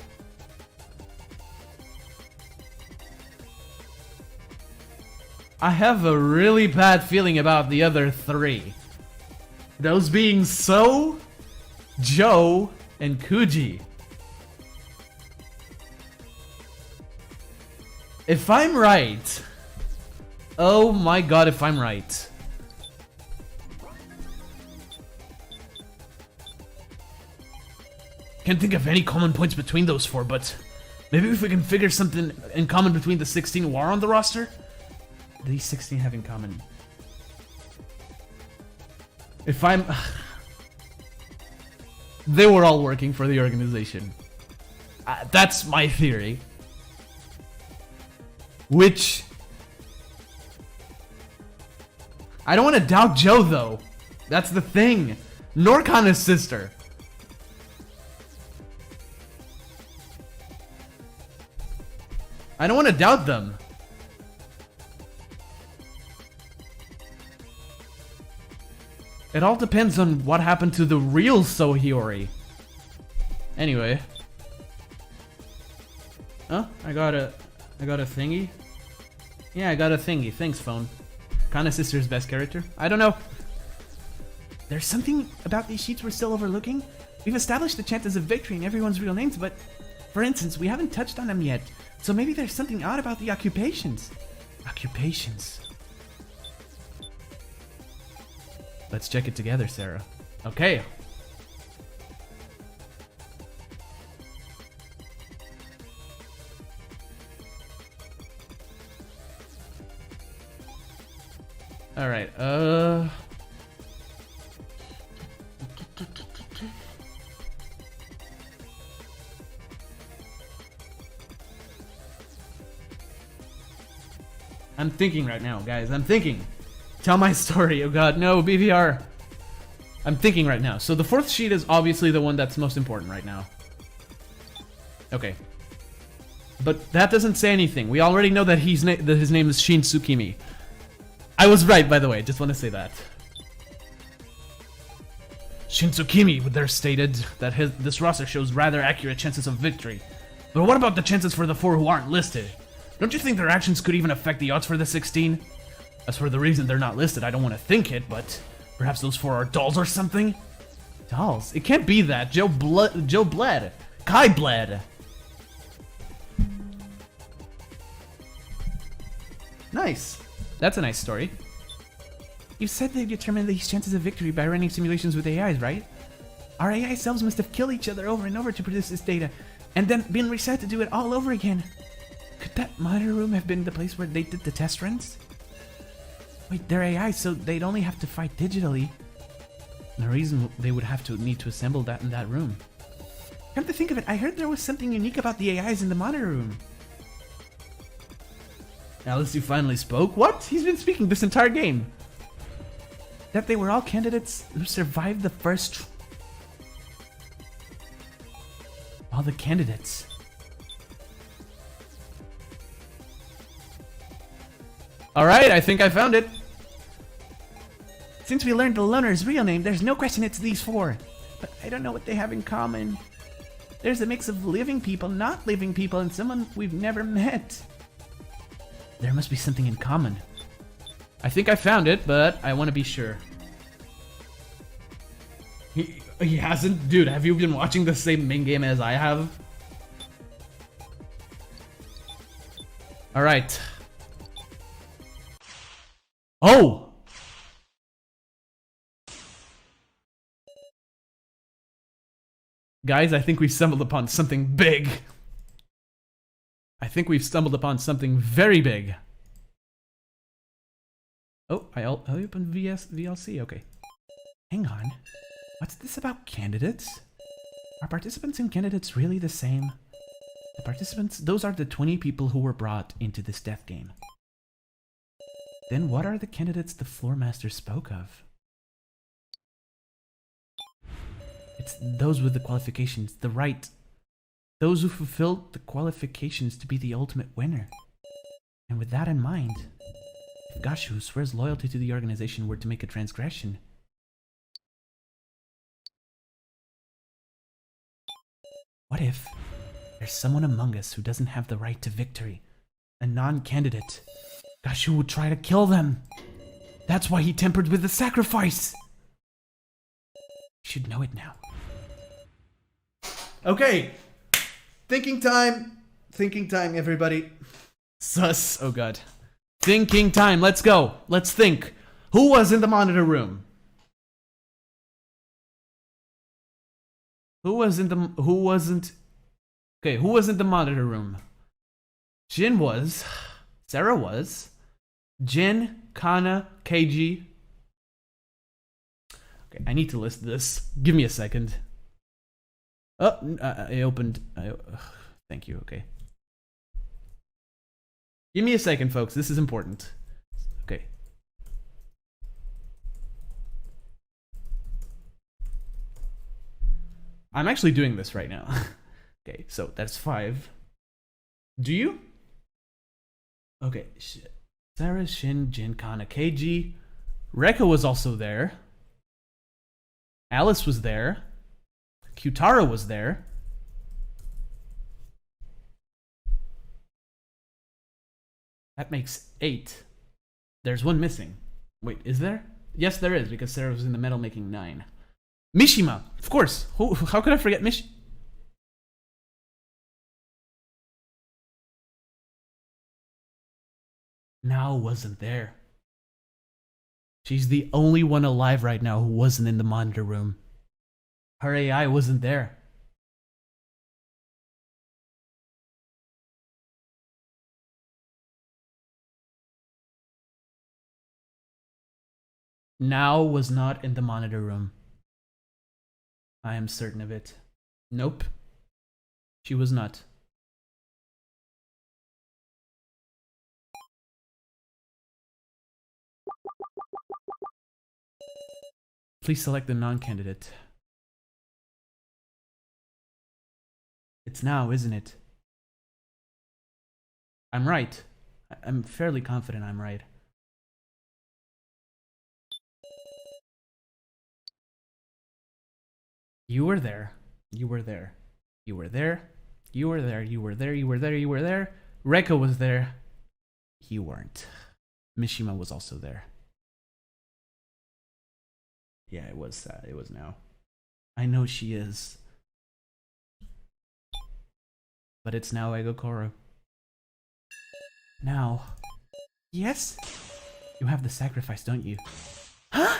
I have a really bad feeling about the other 3. Those being So, Joe, and Kuji. If I'm right... Oh my god, if I'm right. Can't think of any common points between those 4, but maybe if we can figure something in common between the 16 who are on the roster? What do these 16 have in common? If I'm... They were all working for the organization. That's my theory. Which... I don't want to doubt Joe, though. That's the thing. Nor Kanna's sister. I don't want to doubt them. It all depends on what happened to the real So Hiyori. Anyway. Oh, I got a thingy. Yeah, I got a thingy. Thanks, phone. Kanna's sister's best character? I don't know. There's something about these sheets we're still overlooking. We've established the chances of victory in everyone's real names, but for instance, we haven't touched on them yet. So maybe there's something odd about the occupations. Occupations. Let's check it together, Sarah. Okay. Alright, I'm thinking right now, guys. I'm thinking. Tell my story. Oh god, no, BVR. I'm thinking right now. So the 4th sheet is obviously the one that's most important right now. Okay. But that doesn't say anything. We already know that his name is Shin Tsukimi. I was right, by the way. Just want to say that. Shin Tsukimi there stated that this roster shows rather accurate chances of victory. But what about the chances for the 4 who aren't listed? Don't you think their actions could even affect the odds for the 16? As for the reason they're not listed, I don't want to think it, but perhaps those 4 are dolls or something? Dolls? It can't be that. Joe bled. Kai bled. Nice. That's a nice story. You said they determined these chances of victory by running simulations with AIs, right? Our AI selves must have killed each other over and over to produce this data, and then been reset to do it all over again. Could that monitor room have been the place where they did the test runs? Wait, they're AI, so they'd only have to fight digitally. No reason they would have to need to assemble that in that room. Come to think of it, I heard there was something unique about the AIs in the monitor room. Alice, you finally spoke? What? He's been speaking this entire game. That they were all candidates who survived the first... All the candidates. Alright, I think I found it. Since we learned the loner's real name, there's no question it's these four. But I don't know what they have in common. There's a mix of living people, not living people, and someone we've never met. There must be something in common. I think I found it, but I want to be sure. He hasn't? Dude, have you been watching the same main game as I have? Alright. Oh! Guys, I think we've stumbled upon something big. I think we've stumbled upon something very big. Oh, I opened VLC, okay. Hang on. What's this about candidates? Are participants and candidates really the same? The participants, those are the 20 people who were brought into this death game. Then what are the candidates the floor master spoke of? It's those with the qualifications, the right. Those who fulfilled the qualifications to be the ultimate winner. And with that in mind, if Gashu, who swears loyalty to the organization, were to make a transgression, what if there's someone among us who doesn't have the right to victory? A non-candidate. Gashu would try to kill them. That's why he tempered with the sacrifice. You should know it now. Okay. Thinking time. Thinking time, everybody. Sus. Oh god. Thinking time. Let's go. Let's think. Who was in the monitor room? Who wasn't? Okay, who was in the monitor room? Shin was. Sarah was. Jin, Kanna, KG. Okay, I need to list this. Give me a second. Oh, I opened. Thank you, okay. Give me a second, folks. This is important. Okay. I'm actually doing this right now. Okay, so that's 5. Do you? Okay. Sarah, Shin, Jin, Kanna, KG. Rekka was also there. Alice was there. Q-Taro was there. That makes 8. There's one missing. Wait, is there? Yes, there is, because Sarah was in the middle making 9. Mishima, of course. How could I forget Mishima? Now wasn't there. She's the only one alive right now who wasn't in the monitor room. Her AI wasn't there. Now was not in the monitor room. I am certain of it. Nope. She was not. Please select the non-candidate. It's now, isn't it? I'm right. I'm fairly confident I'm right. You were there. You were there. You were there. You were there. You were there. You were there. You were there. Rekka was there. You weren't. Mishima was also there. Yeah, it was now. I know she is. But it's now Egokoro. Now. Yes? You have the sacrifice, don't you? Huh?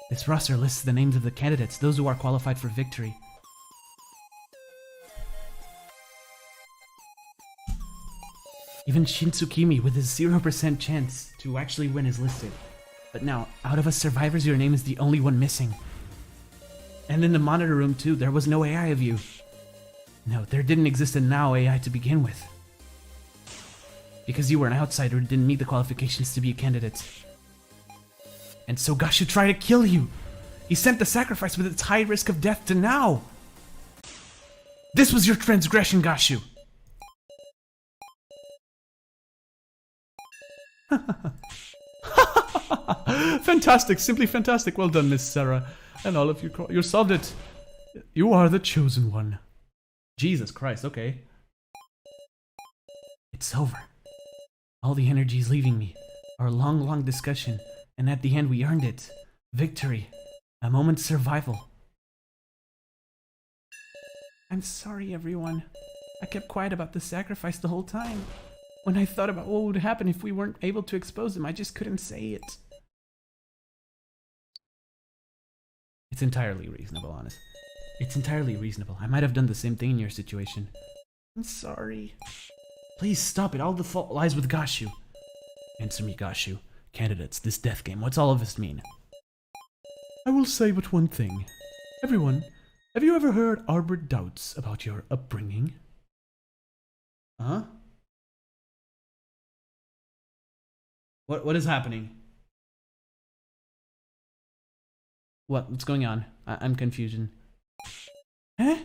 This roster lists the names of the candidates, those who are qualified for victory. Even Shintsukimi with his 0% chance to actually win is listed. But now, out of us survivors, your name is the only one missing. And in the monitor room too, there was no AI of you. No, there didn't exist a now AI to begin with. Because you were an outsider and didn't meet the qualifications to be a candidate. And so Gashu tried to kill you. He sent the sacrifice with its high risk of death to now. This was your transgression, Gashu. Fantastic, simply fantastic. Well done, Miss Sarah. And all of you, you solved it. You are the chosen one. Jesus Christ, okay. It's over. All the energy is leaving me. Our long, long discussion. And at the end, we earned it. Victory. A moment's survival. I'm sorry, everyone. I kept quiet about the sacrifice the whole time. When I thought about what would happen if we weren't able to expose him, I just couldn't say it. It's entirely reasonable, honest. It's entirely reasonable. I might have done the same thing in your situation. I'm sorry. Please stop it. All the fault lies with Gashu. Answer me, Gashu. Candidates, this death game, what's all of this mean? I will say but one thing. Everyone, have you ever heard harbored doubts about your upbringing? Huh? What is happening? What's going on? I'm confusion. Eh?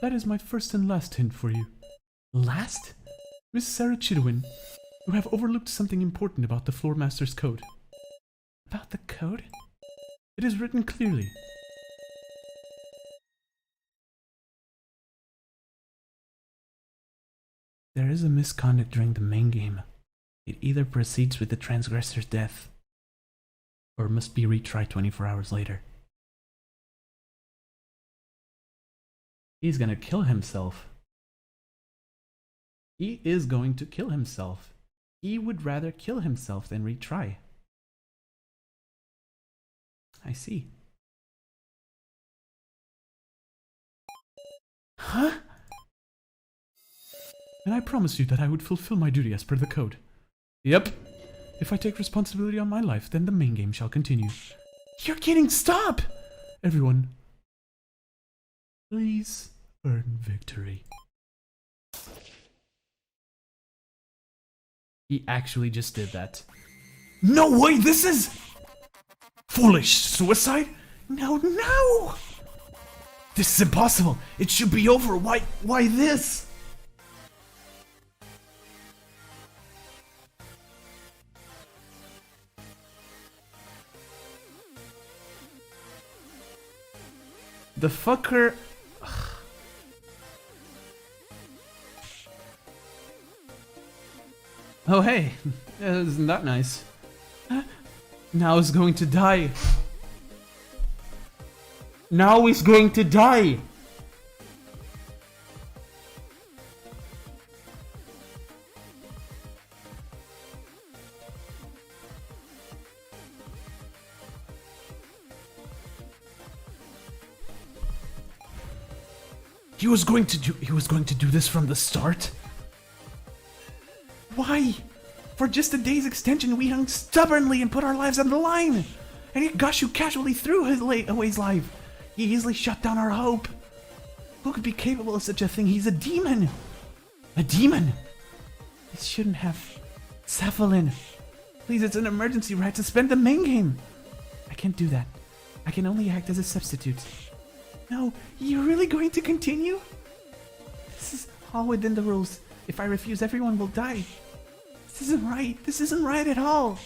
That is my first and last hint for you. Last? Miss Sarah Chidwin, you have overlooked something important about the Floor Master's code. About the code? It is written clearly. There is a misconduct during the main game. It either proceeds with the transgressor's death, or must be retried 24 hours later. He's gonna kill himself. He is going to kill himself. He would rather kill himself than retry. I see. Huh? And I promised you that I would fulfill my duty as per the code. Yep. If I take responsibility on my life, then the main game shall continue. You're kidding! Stop! Everyone, please earn victory. He actually just did that. No way! This is foolish suicide? No, no! This is impossible! It should be over! Why this? The fucker... Oh hey, isn't that nice? Now he's going to die. Now he's going to die. He was going to do this from the start? Why? For just a day's extension, we hung stubbornly and put our lives on the line. And yet Gashu casually threw away his life. He easily shut down our hope. Who could be capable of such a thing? He's a demon. A demon. He shouldn't have. Cephalin. Please, it's an emergency. Right, suspend the main game. I can't do that. I can only act as a substitute. No, you're really going to continue? This is all within the rules. If I refuse, everyone will die. This isn't right. This isn't right at all.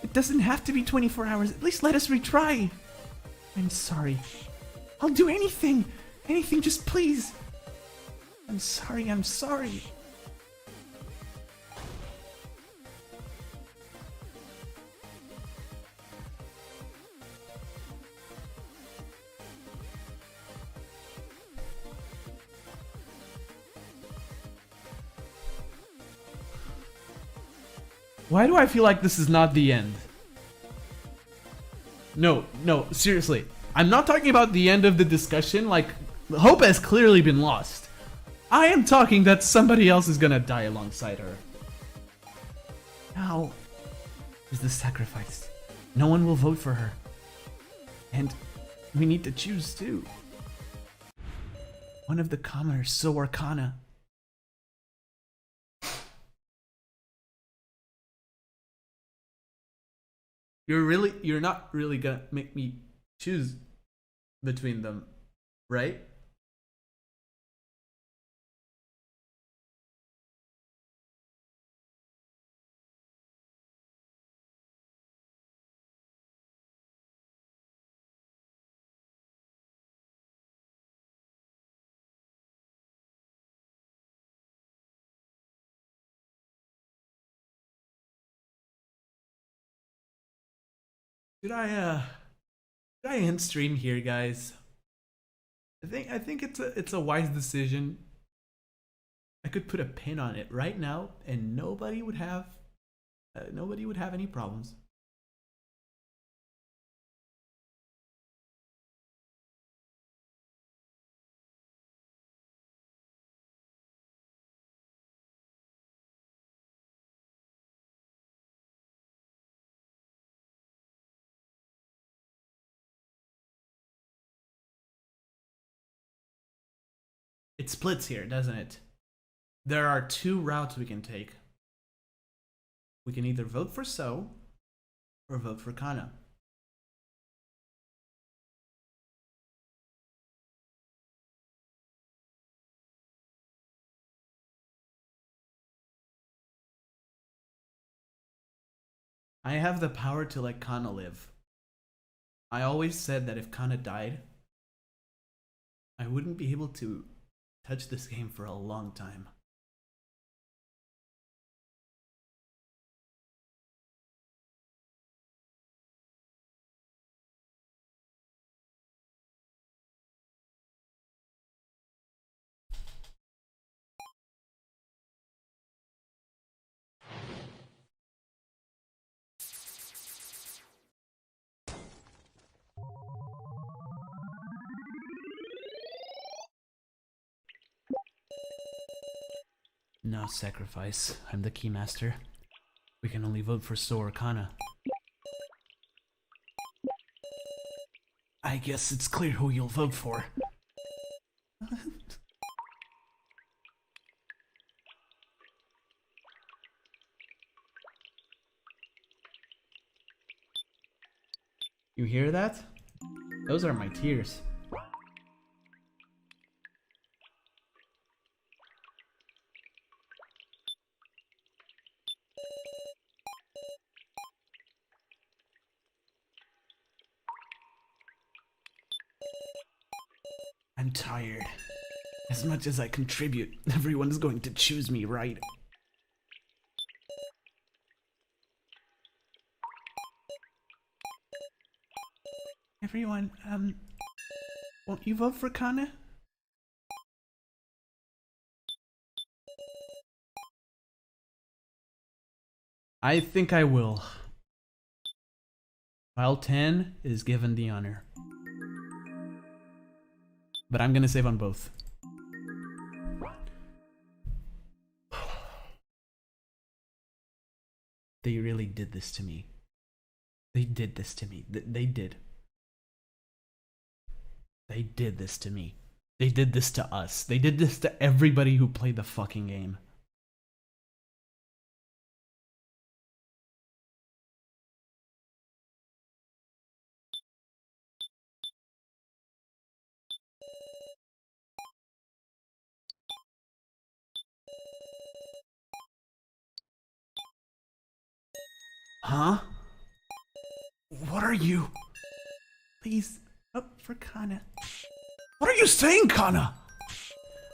It doesn't have to be 24 hours. At least let us retry. I'm sorry. I'll do anything. Anything, just please. I'm sorry. I'm sorry. Why do I feel like this is not the end? No, seriously. I'm not talking about the end of the discussion, like, hope has clearly been lost. I am talking that somebody else is gonna die alongside her. Now, is the sacrifice. No one will vote for her. And we need to choose too. One of the commoners, so are Kanna. You're not really gonna make me choose between them, right? Should I end stream here, guys? I think it's a wise decision. I could put a pin on it right now, and nobody would have any problems. It splits here, doesn't it? There are two routes we can take. We can either vote for So or vote for Kanna. I have the power to let Kanna live. I always said that if Kanna died, I wouldn't be able to touch this game for a long time. No sacrifice. I'm the keymaster. We can only vote for So or Kanna. I guess it's clear who you'll vote for. You hear that? Those are my tears. I'm tired. As much as I contribute, everyone's going to choose me, right? Everyone, won't you vote for Kanna? I think I will. File 10 is given the honor. But I'm gonna save on both. They really did this to me. They did this to me. They did. They did this to me. They did this to us. They did this to everybody who played the fucking game. Huh? What are you? Please, vote for Kanna. What are you saying, Kanna?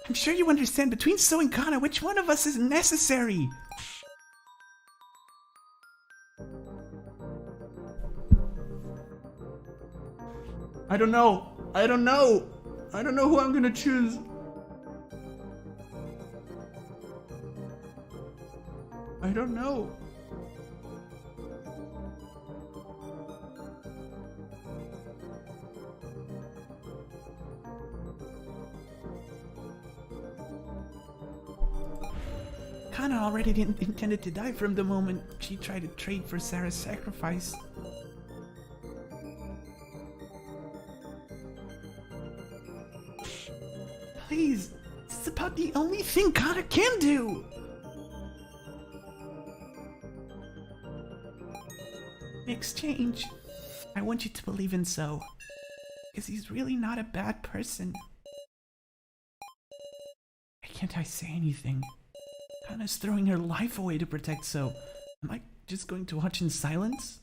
I'm sure you understand between So and Kanna, which one of us is necessary? I don't know. I don't know. I don't know who I'm gonna choose. I don't know. Kanna already didn't intended to die from the moment she tried to trade for Sarah's sacrifice. Please, this is about the only thing Kanna can do! In exchange, I want you to believe in So, because he's really not a bad person. Why can't I say anything? Kanna's throwing her life away to protect So. Am I just going to watch in silence?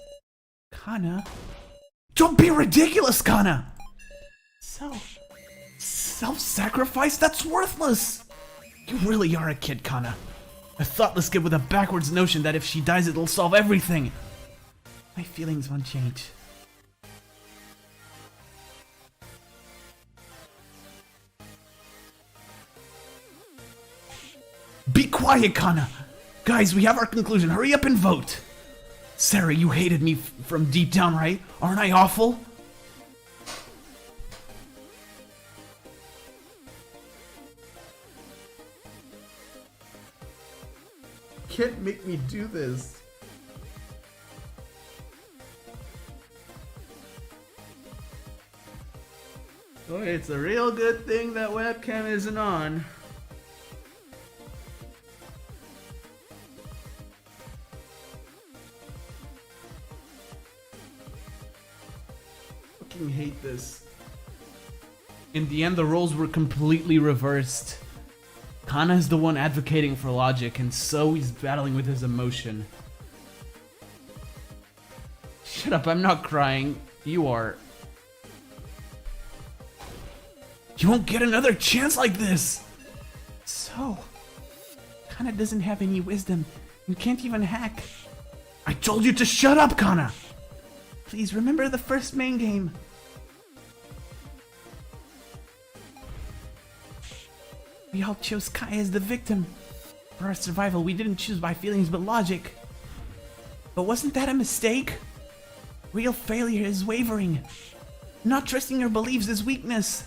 Kanna? Don't be ridiculous, Kanna! So, self-sacrifice? That's worthless! You really are a kid, Kanna. A thoughtless kid with a backwards notion that if she dies it'll solve everything. My feelings won't change. Be quiet, Kanna! Guys, we have our conclusion. Hurry up and vote! Sarah, you hated me from deep down, right? Aren't I awful? Can't make me do this. Okay, it's a real good thing that webcam isn't on. Fucking hate this. In the end, the roles were completely reversed. Kanna is the one advocating for logic, and So he's battling with his emotion. Shut up, I'm not crying. You are. You won't get another chance like this! So, Kanna doesn't have any wisdom and can't even hack. I told you to shut up, Kanna! Please remember the first main game. We all chose Kai as the victim. For our survival, we didn't choose by feelings but logic. But wasn't that a mistake? Real failure is wavering. Not trusting your beliefs is weakness.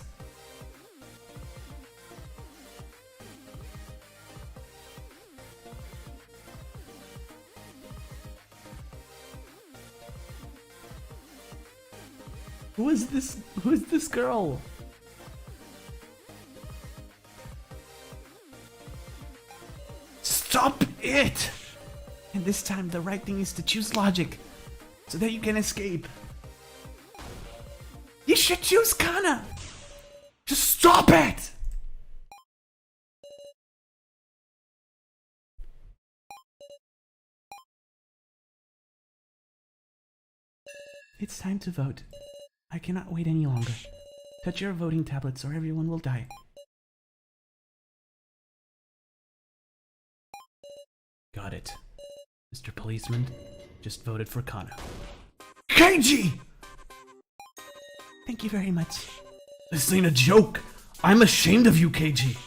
Who is this girl? Stop it! And this time the right thing is to choose logic, so that you can escape. You should choose Kanna! Just stop it! It's time to vote. I cannot wait any longer. Touch your voting tablets or everyone will die. Got it. Mr. Policeman just voted for Kanna. KG! Thank you very much. This ain't a joke. I'm ashamed of you, KG.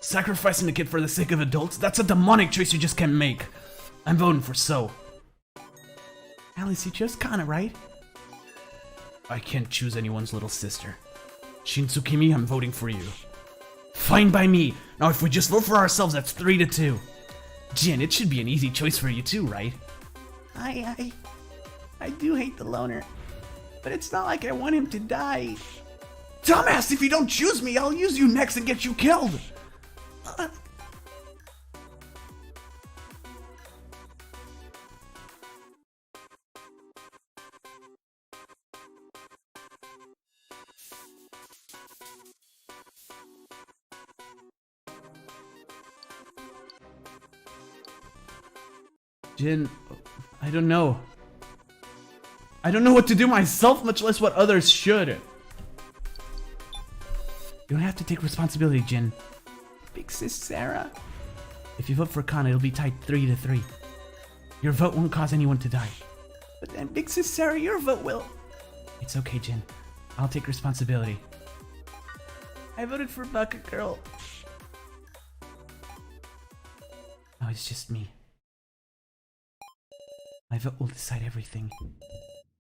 Sacrificing a kid for the sake of adults, that's a demonic choice you just can't make. I'm voting for So. Alice, you chose Kanna, right? I can't choose anyone's little sister. Shintsukimi, I'm voting for you. Fine by me. Now if we just vote for ourselves, that's 3-2. Jin, it should be an easy choice for you too, right? I do hate the loner. But it's not like I want him to die. Dumbass, if you don't choose me, I'll use you next and get you killed! Jin, I don't know. I don't know what to do myself, much less what others should. You don't have to take responsibility, Jin. Big sis Sarah. If you vote for Kanna, it'll be tied 3-3. Your vote won't cause anyone to die. But then, Big sis Sarah, your vote will. It's okay, Jin. I'll take responsibility. I voted for Bucket Girl. Now it's just me. My vote will decide everything.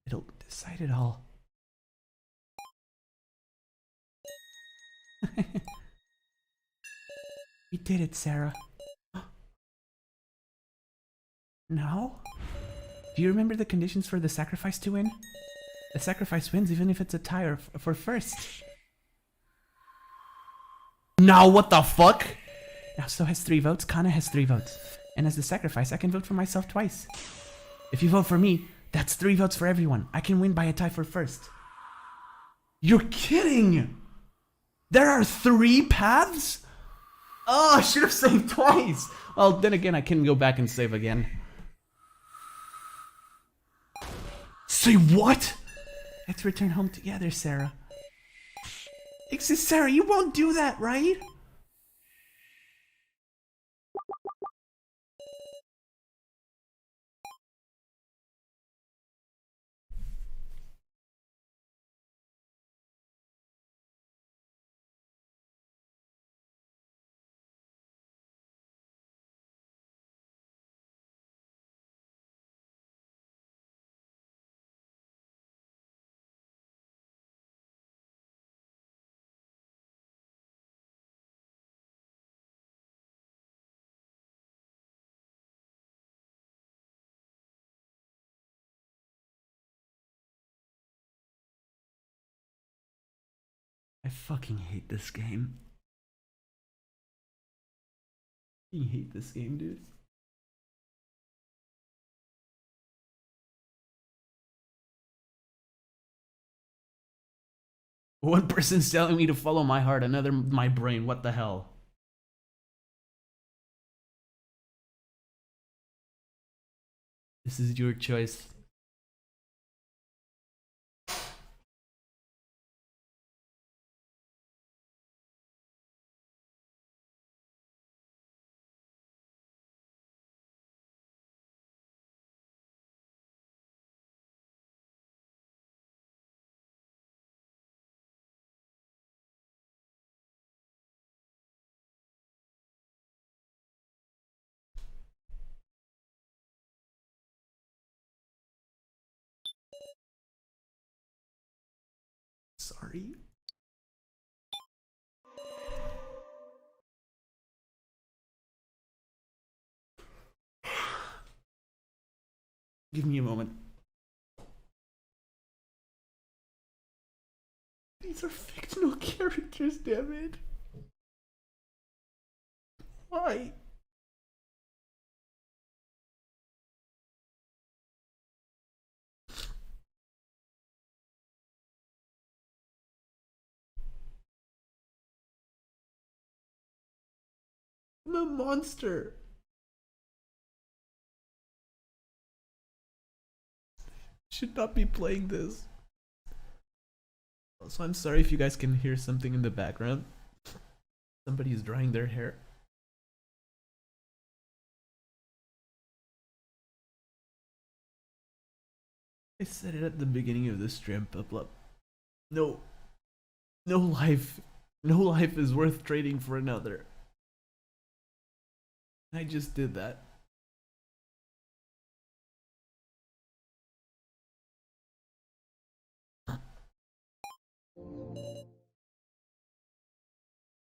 It'll decide it all. We did it, Sarah. No? Do you remember the conditions for the sacrifice to win? The sacrifice wins even if it's a tie or for first. Now what the fuck? Now So has 3 votes, Kanna has 3 votes. And as the sacrifice, I can vote for myself twice. If you vote for me, that's 3 votes for everyone. I can win by a tie for first. You're kidding! There are 3 paths? Oh, I should have saved twice! Well, then again, I can go back and save again. Say what? Let's return home together, Sarah. Sarah, you won't do that, right? I fucking hate this game. I hate this game, dude. One person's telling me to follow my heart, another my brain. What the hell? This is your choice. Sorry. Give me a moment. These are fictional characters, damn it. Why? I'm a monster. Should not be playing this. Also, I'm sorry if you guys can hear something in the background. Somebody is drying their hair. I said it at the beginning of the stream, but no life is worth trading for another. I just did that.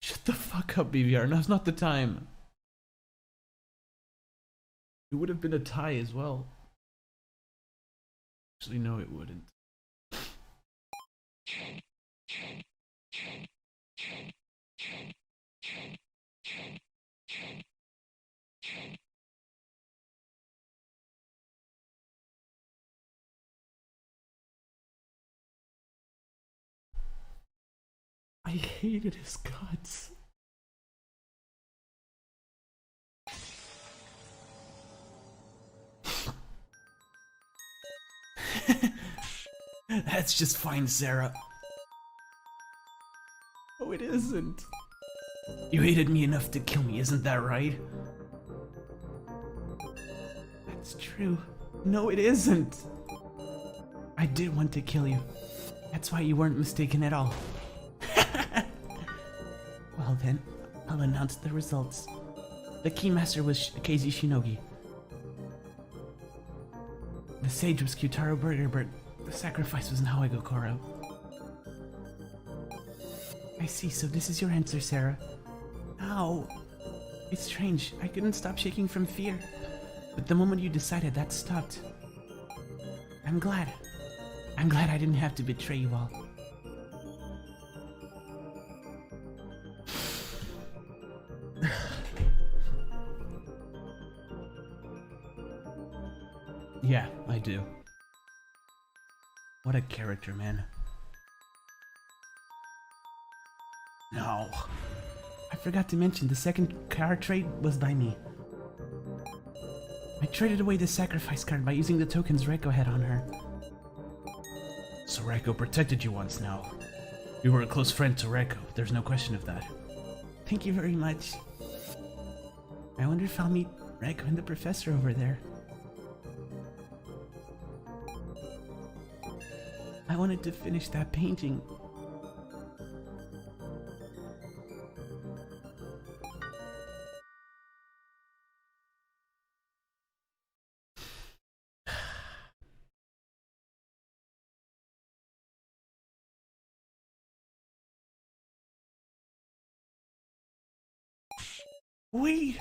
Shut the fuck up, BVR. Now's not the time. It would have been a tie as well. Actually, no, it wouldn't. I hated his guts. That's just fine, Sarah. Oh, it isn't. You hated me enough to kill me, isn't that right? That's true. No, it isn't. I did want to kill you. That's why you weren't mistaken at all. Well then, I'll announce the results. The Keymaster was Keizi Shinogi. The Sage was Q-Taro Burger, but the sacrifice was Naoigo Koro. I see, so this is your answer, Sarah. Ow! It's strange, I couldn't stop shaking from fear. But the moment you decided, that stopped. I'm glad. I'm glad I didn't have to betray you all. Yeah, I do. What a character, man. No. I forgot to mention, the second card trade was by me. I traded away the sacrifice card by using the tokens Reiko had on her. So Reiko protected you once now. You were a close friend to Reiko, there's no question of that. Thank you very much. I wonder if I'll meet Reiko and the professor over there. I wanted to finish that painting. Wait!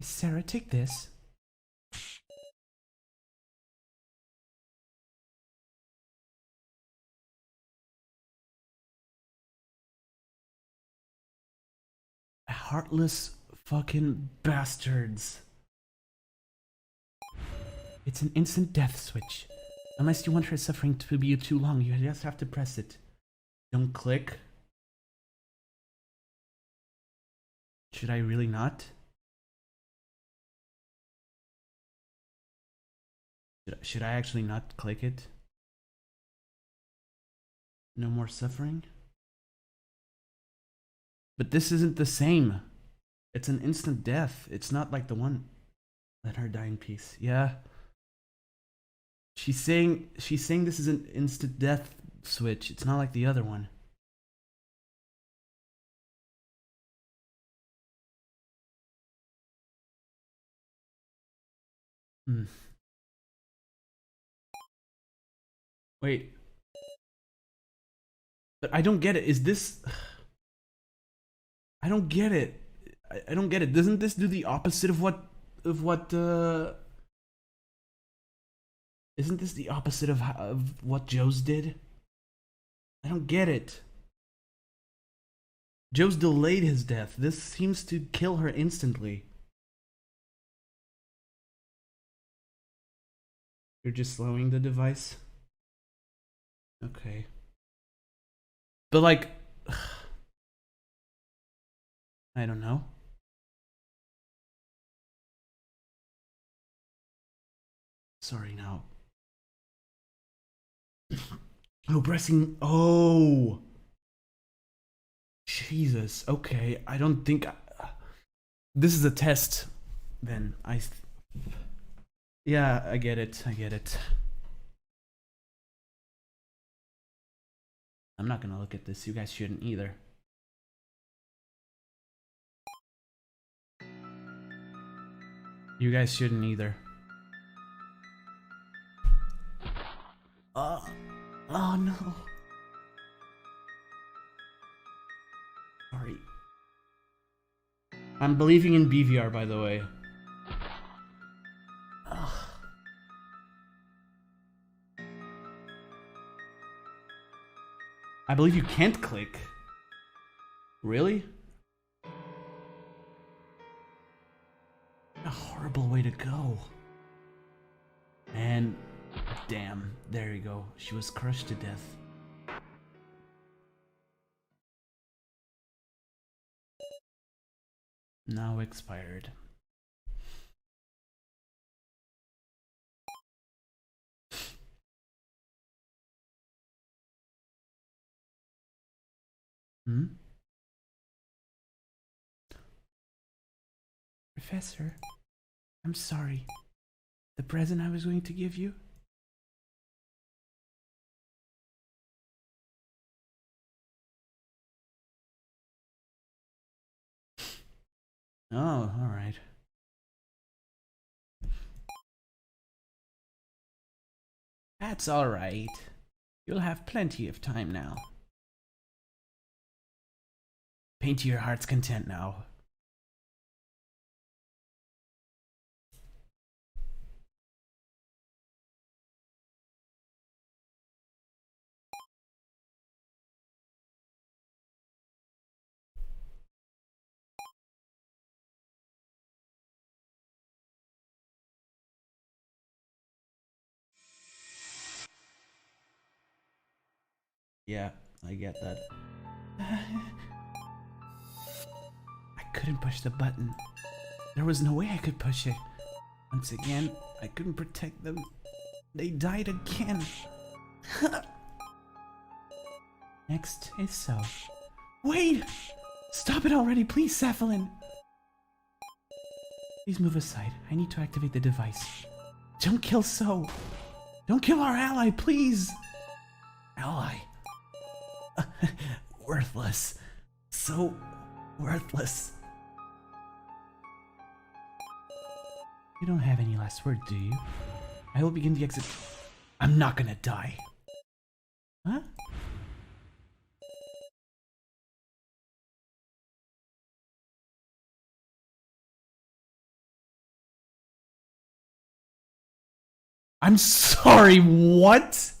Sarah, take this. Heartless fucking bastards. It's an instant death switch. Unless you want her suffering to be too long, you just have to press it. Don't click. Should I really not? Should I actually not click it? No more suffering? But this isn't the same. It's an instant death. It's not like the one. Let her die in peace. Yeah. She's saying this is an instant death switch. It's not like the other one. Wait. But I don't get it. Is this... I don't get it. I don't get it. Doesn't this do the opposite of what... Isn't this the opposite of what Joe's did? I don't get it. Joe's delayed his death. This seems to kill her instantly. You're just slowing the device? Okay. But like... I don't know. Sorry now. Oh, pressing... Oh! Jesus. Okay, I don't think... This is a test, then. Yeah, I get it. I get it. I'm not gonna look at this. You guys shouldn't either. You guys shouldn't either. Oh no. Sorry. I'm believing in BVR, by the way. Ugh. I believe you can't click. Really? A horrible way to go. And damn, there you go. She was crushed to death. Now expired. Professor, I'm sorry. The present I was going to give you? Oh, alright. That's alright. You'll have plenty of time now. Paint to your heart's content now. Yeah, I get that. I couldn't push the button. There was no way I could push it. Once again, I couldn't protect them. They died again. Next is So. Wait! Stop it already, please, Cephalin! Please move aside. I need to activate the device. Don't kill So. Don't kill our ally, please! Ally. Worthless. So worthless. You don't have any last word, do you? I will begin the exit. I'm not gonna die. Huh? I'm sorry, what?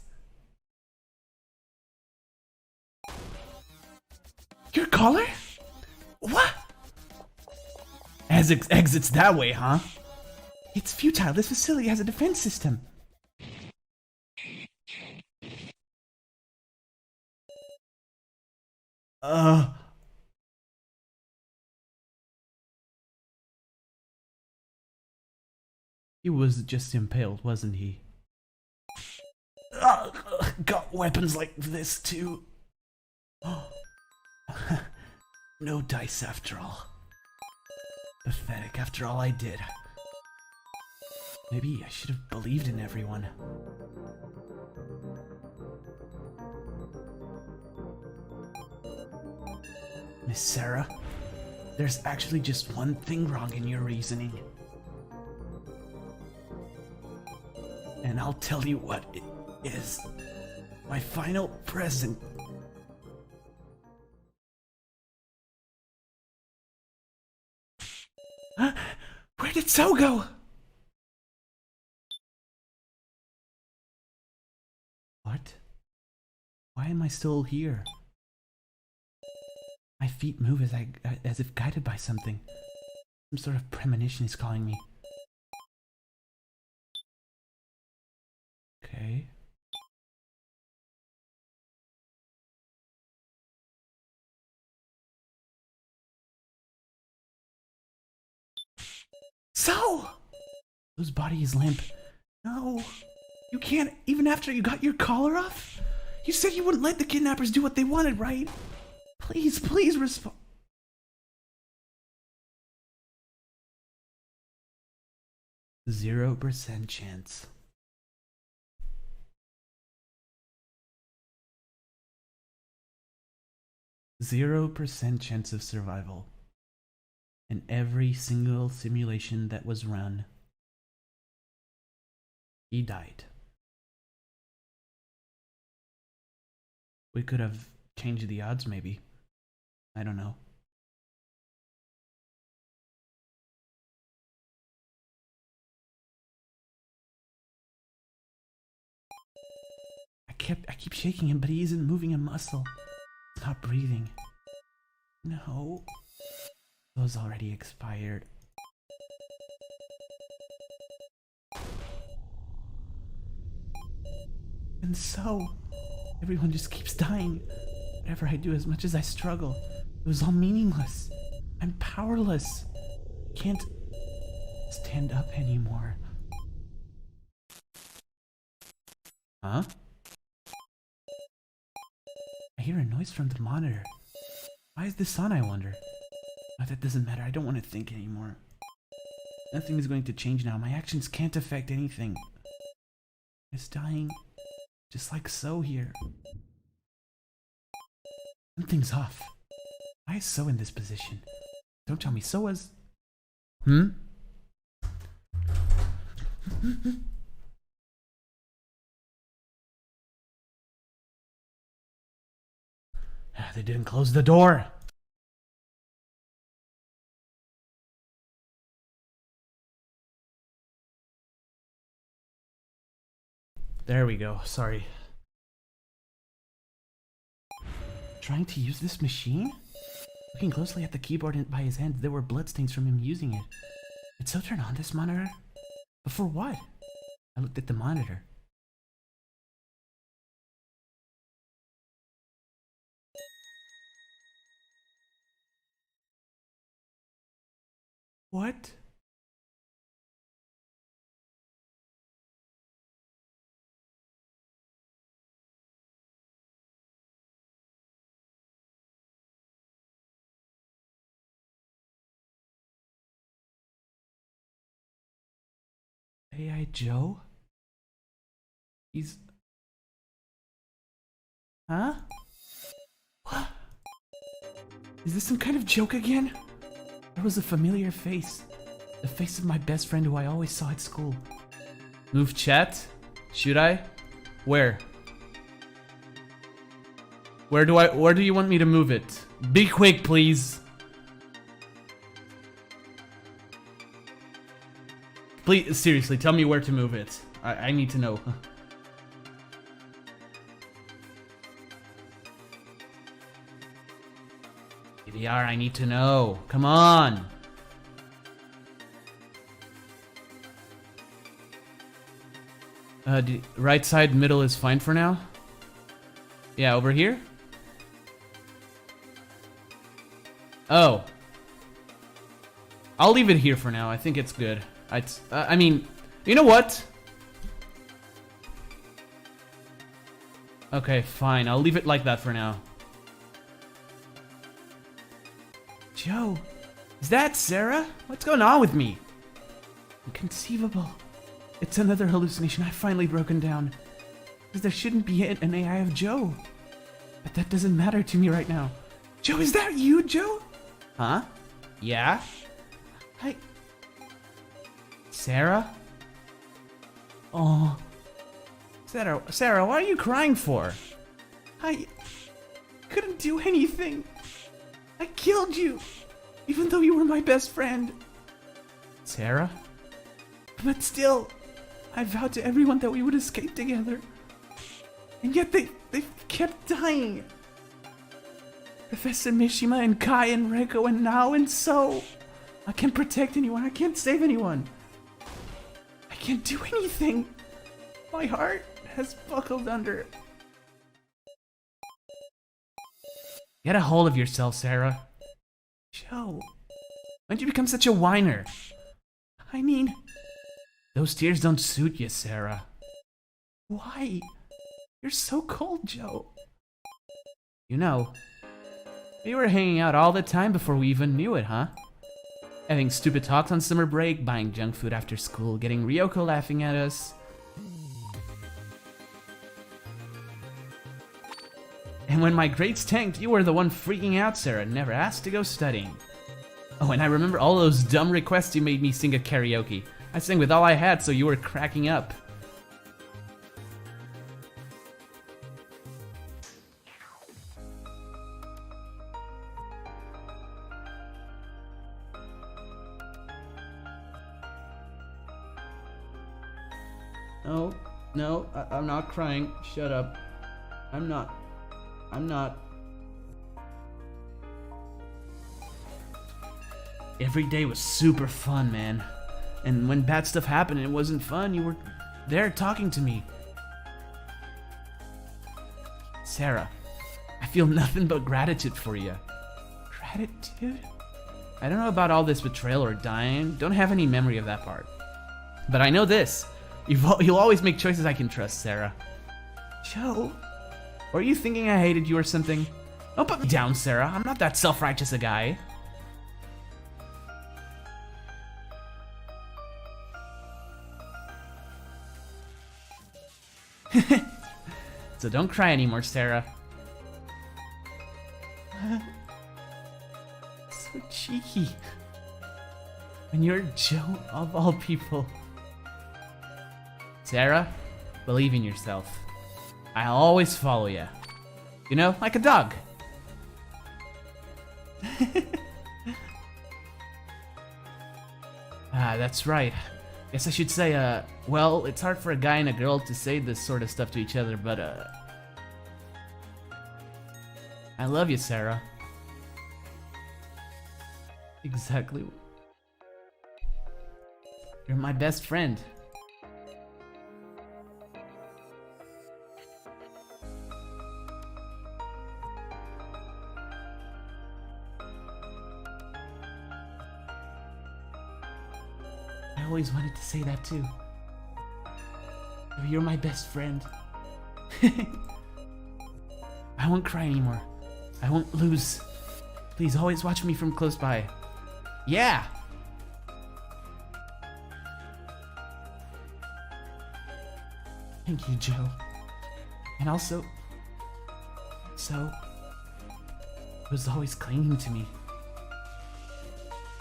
Your collar? What? As exits that way, huh? It's futile. This facility has a defense system. He was just impaled, wasn't he? Got weapons like this too. No dice after all. Pathetic after all I did. Maybe I should have believed in everyone. Miss Sarah, there's actually just one thing wrong in your reasoning. And I'll tell you what it is. My final present. Huh? Where did So go? What? Why am I still here? My feet move as if guided by something. Some sort of premonition is calling me. Okay. So! Whose body is limp? No. You can't, even after you got your collar off? You said you wouldn't let the kidnappers do what they wanted, right? Please, please respond. 0% chance. 0% chance of survival. In every single simulation that was run, he died. We could have changed the odds, maybe. I don't know. I keep shaking him, but he isn't moving a muscle. He's not breathing. No. Those already expired. And So, everyone just keeps dying. Whatever I do, as much as I struggle, it was all meaningless. I'm powerless. Can't stand up anymore. Huh? I hear a noise from the monitor. Why is this on, I wonder? Oh, that doesn't matter. I don't want to think anymore. Nothing is going to change now. My actions can't affect anything. It's dying. Just like So here. Something's off. Why is So in this position? Don't tell me So was... They didn't close the door. There we go. Sorry. Trying to use this machine? Looking closely at the keyboard by his hand, there were bloodstains from him using it. Did So turn on this monitor? But for what? I looked at the monitor. What? AI Joe? He's... Huh? What? Is this some kind of joke again? There was a familiar face. The face of my best friend who I always saw at school. Move chat? Should I? Where? Where do you want me to move it? Be quick, please. Please, seriously, tell me where to move it. I need to know. PDR, I need to know. Come on. Right side, middle is fine for now. Yeah, over here? Oh. I'll leave it here for now. I think it's good. I mean, you know what? Okay, fine. I'll leave it like that for now. Joe, is that Sarah? What's going on with me? Inconceivable. It's another hallucination. I've finally broken down. Because there shouldn't be an AI of Joe. But that doesn't matter to me right now. Joe, is that you, Joe? Huh? Yeah? Hi. Sarah? Oh. Sarah, what are you crying for? I couldn't do anything. I killed you, even though you were my best friend. Sarah? But still, I vowed to everyone that we would escape together. And yet they kept dying. Professor Mishima and Kai and Reiko and Nao and So. I can't protect anyone, I can't save anyone. I can't do anything. My heart has buckled under. Get a hold of yourself, Sarah. Joe, why'd you become such a whiner? I mean, those tears don't suit you, Sarah. Why? You're so cold, Joe. You know, we were hanging out all the time before we even knew it, huh? Having stupid talks on summer break, buying junk food after school, getting Ryoko laughing at us. And when my grades tanked, you were the one freaking out, Sarah, never asked to go studying. Oh, and I remember all those dumb requests you made me sing at karaoke. I sang with all I had, so you were cracking up. No, I'm not crying. Shut up. I'm not. Every day was super fun, man. And when bad stuff happened and it wasn't fun, you were there talking to me. Sarah, I feel nothing but gratitude for you. Gratitude? I don't know about all this betrayal or dying. Don't have any memory of that part. But I know this. You'll always make choices I can trust, Sarah. Joe? Were you thinking I hated you or something? Don't put me down, Sarah. I'm not that self-righteous a guy. So don't cry anymore, Sarah. So cheeky. And you're Joe of all people. Sarah, believe in yourself. I'll always follow you. You know, like a dog. That's right. Guess I should say, well, it's hard for a guy and a girl to say this sort of stuff to each other, but, I love you, Sarah. Exactly. You're my best friend. always wanted to say that too. You're my best friend. I won't cry anymore. I won't lose. Please always watch me from close by. Yeah! Thank you, Joe. And also... So... It was always clinging to me.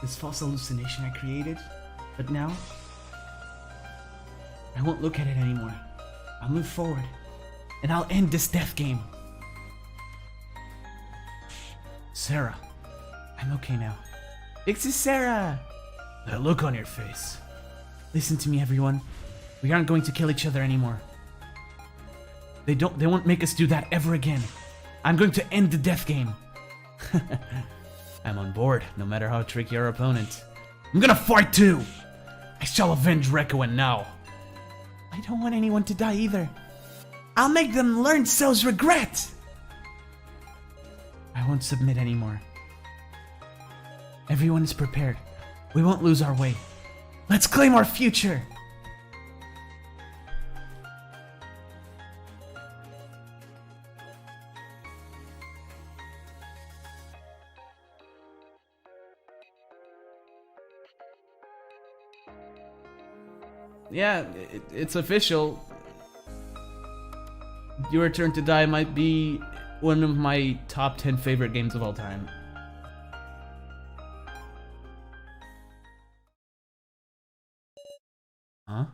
This false hallucination I created. But now... I won't look at it anymore. I'll move forward. And I'll end this death game. Sarah. I'm okay now. It's Sarah! That look on your face. Listen to me, everyone. We aren't going to kill each other anymore. They won't make us do that ever again. I'm going to end the death game. I'm on board, no matter how tricky our opponent. I'm gonna fight too! I shall avenge Recowen now. I don't want anyone to die either. I'll make them learn Cell's regret! I won't submit anymore. Everyone is prepared. We won't lose our way. Let's claim our future! Yeah, it's official. Your Turn to Die might be one of my top 10 favorite games of all time. Huh?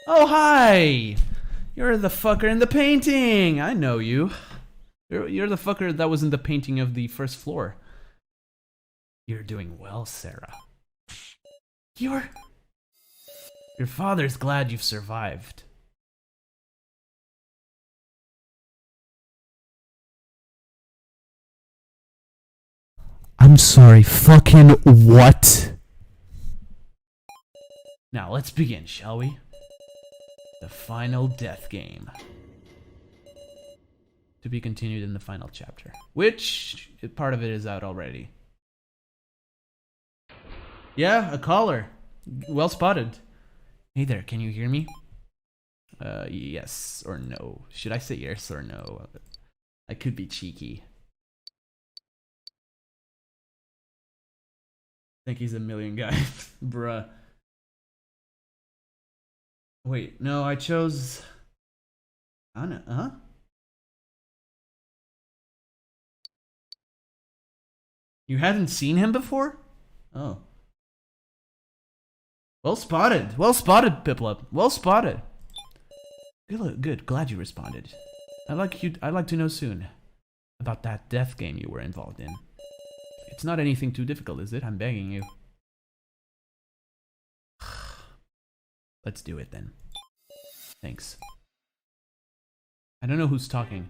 Oh, hi! You're the fucker in the painting! I know you. You're the fucker that was in the painting of the first floor. You're doing well, Sarah. Your father's glad you've survived. I'm sorry, fucking what? Now let's begin, shall we? The final death game. To be continued in the final chapter. Which, part of it is out already. Yeah, a caller. Well spotted. Hey there, can you hear me? Yes or no. Should I say yes or no? I could be cheeky. I think he's a million guys. Bruh. Wait, no, I chose... Anna, huh? You hadn't seen him before? Oh. Well spotted, Piplup. Well spotted. Good. Glad you responded. I'd like to know soon about that death game you were involved in. It's not anything too difficult, is it? I'm begging you. Let's do it then. Thanks. I don't know who's talking.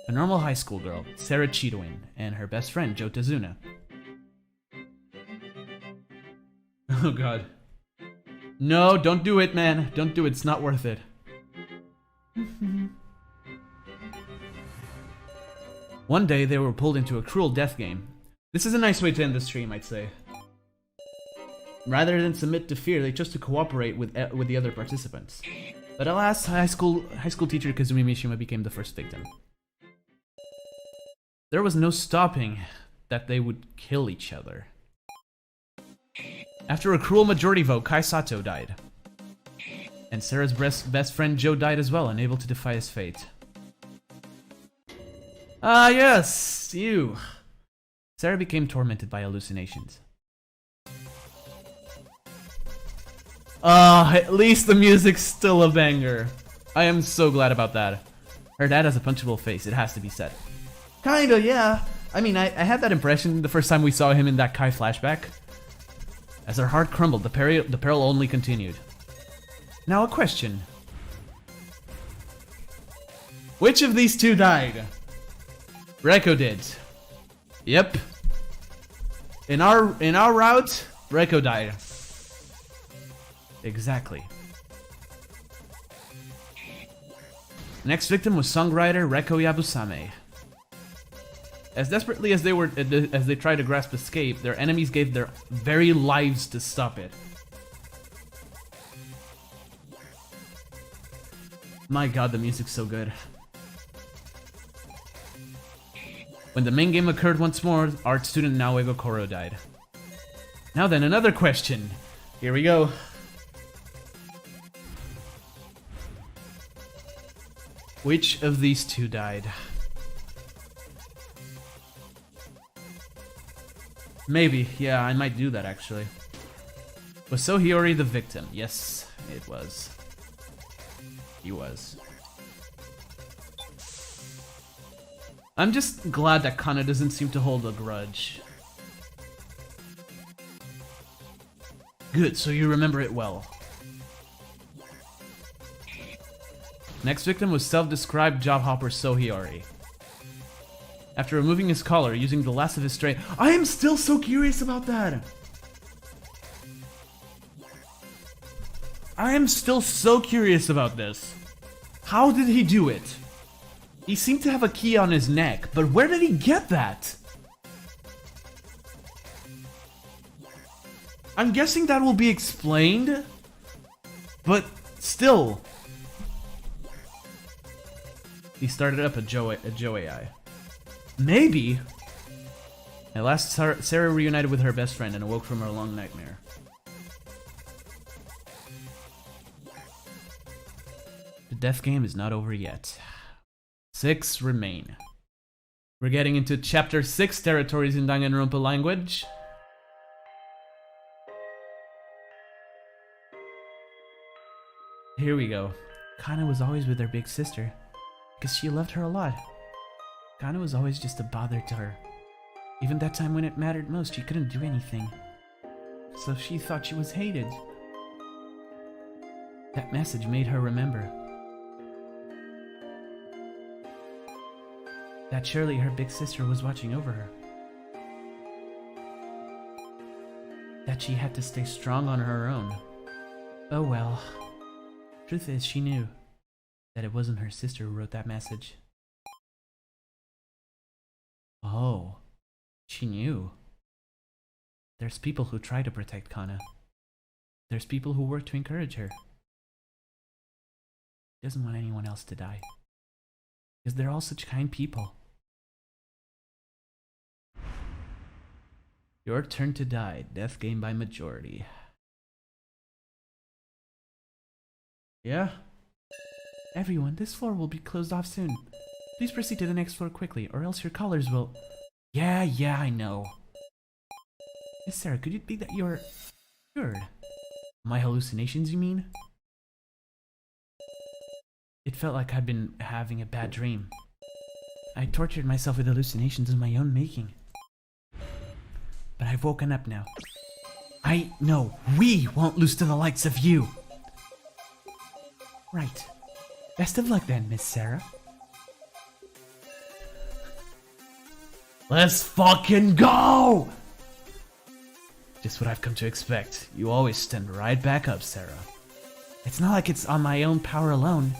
A normal high school girl, Sarah Cheetowin, and her best friend, Joe Tazuna. Oh god. No, don't do it, man. Don't do it. It's not worth it. One day, they were pulled into a cruel death game. This is a nice way to end the stream, I'd say. Rather than submit to fear, they chose to cooperate with the other participants. But alas, high school teacher Kazumi Mishima became the first victim. There was no stopping that they would kill each other. After a cruel majority vote, Kai Sato died. And Sarah's best friend Joe died as well, unable to defy his fate. Ah, yes, you. Sarah became tormented by hallucinations. Ah, at least the music's still a banger. I am so glad about that. Her dad has a punchable face, it has to be said. Kinda, yeah. I mean, I had that impression the first time we saw him in that Kai flashback. As her heart crumbled, the peril only continued. Now a question. Which of these two died? Reko did. Yep. In our route, Reko died. Exactly. Next victim was songwriter Reko Yabusame. As desperately as they tried to grasp escape, their enemies gave their very lives to stop it. My god, the music's so good. When the main game occurred once more, art student Naoego Koro died. Now then, another question. Here we go. Which of these two died? Maybe, yeah, I might do that actually. Was Sohiori the victim? Yes, it was. He was. I'm just glad that Kanna doesn't seem to hold a grudge. Good, so you remember it well. Next victim was self-described job hopper Sohiori. After removing his collar, using the last of his stray... I am still so curious about that! I am still so curious about this. How did he do it? He seemed to have a key on his neck, but where did he get that? I'm guessing that will be explained, but still. He started up a Joe AI. Maybe. At last, Sarah reunited with her best friend and awoke from her long nightmare. The death game is not over yet. 6 remain. We're getting into Chapter 6 territories in Danganronpa language. Here we go. Kanna was always with her big sister, because she loved her a lot. Kanna was always just a bother to her. Even that time when it mattered most, she couldn't do anything. So she thought she was hated. That message made her remember that surely her big sister was watching over her. That she had to stay strong on her own. Oh well. Truth is, she knew that it wasn't her sister who wrote that message. Oh, she knew. There's people who try to protect Kanna. There's people who work to encourage her. She doesn't want anyone else to die. Because they're all such kind people. Your turn to die. Death game by majority. Yeah? Everyone, this floor will be closed off soon. Please proceed to the next floor quickly, or else your collars will... Yeah, I know. Miss Sarah, could it be that you're... cured? My hallucinations, you mean? It felt like I'd been having a bad dream. I tortured myself with hallucinations of my own making. But I've woken up now. No, we won't lose to the likes of you! Right. Best of luck then, Miss Sarah. Let's fucking go! Just what I've come to expect. You always stand right back up, Sarah. It's not like it's on my own power alone.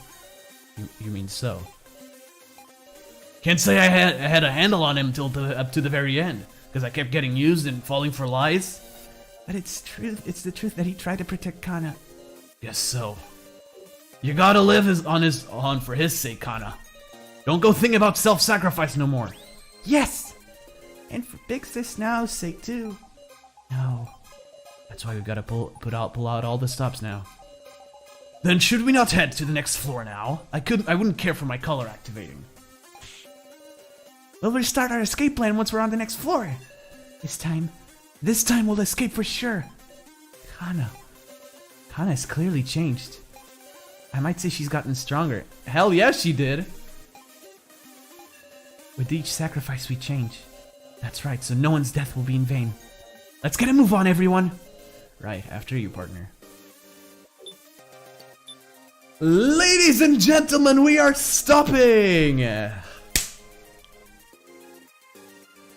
You mean so? Can't say I had a handle on him till up to the very end, because I kept getting used and falling for lies. But it's the truth that he tried to protect Kanna. Guess so. You gotta live on for his sake, Kanna. Don't go thinking about self-sacrifice no more. Yes! And for Big Sis Now's sake too. No. That's why we've gotta pull out all the stops now. Then should we not head to the next floor now? I wouldn't care for my color activating. We'll restart our escape plan once we're on the next floor. This time we'll escape for sure. Kanna's clearly changed. I might say she's gotten stronger. Hell yes, she did. With each sacrifice we change. That's right, so no one's death will be in vain. Let's get a move on, everyone. Right, after you, partner. Ladies and gentlemen, we are stopping.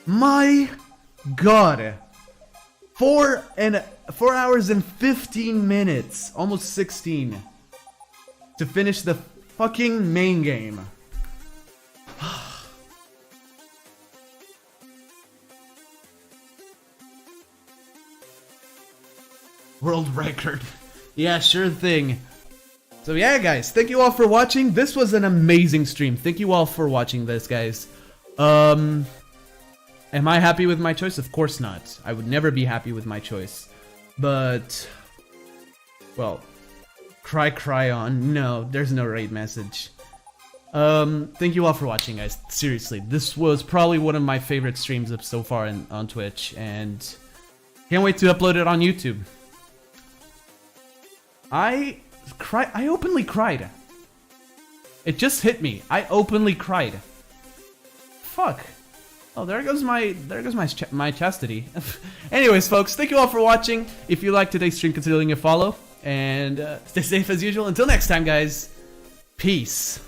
My God. 4 hours and 15 minutes, almost 16. To finish the fucking main game. World record. Yeah, sure thing. So yeah, guys, thank you all for watching. This was an amazing stream. Thank you all for watching this, guys. Am I happy with my choice? Of course not. I would never be happy with my choice. But, well, cry on. No, there's no raid message. Thank you all for watching, guys. Seriously, this was probably one of my favorite streams up so far on Twitch, and can't wait to upload it on YouTube. I openly cried. It just hit me. I openly cried. Fuck. Oh, there goes my chastity. Anyways, folks, thank you all for watching. If you liked today's stream, consider leaving a follow, and stay safe as usual. Until next time, guys. Peace.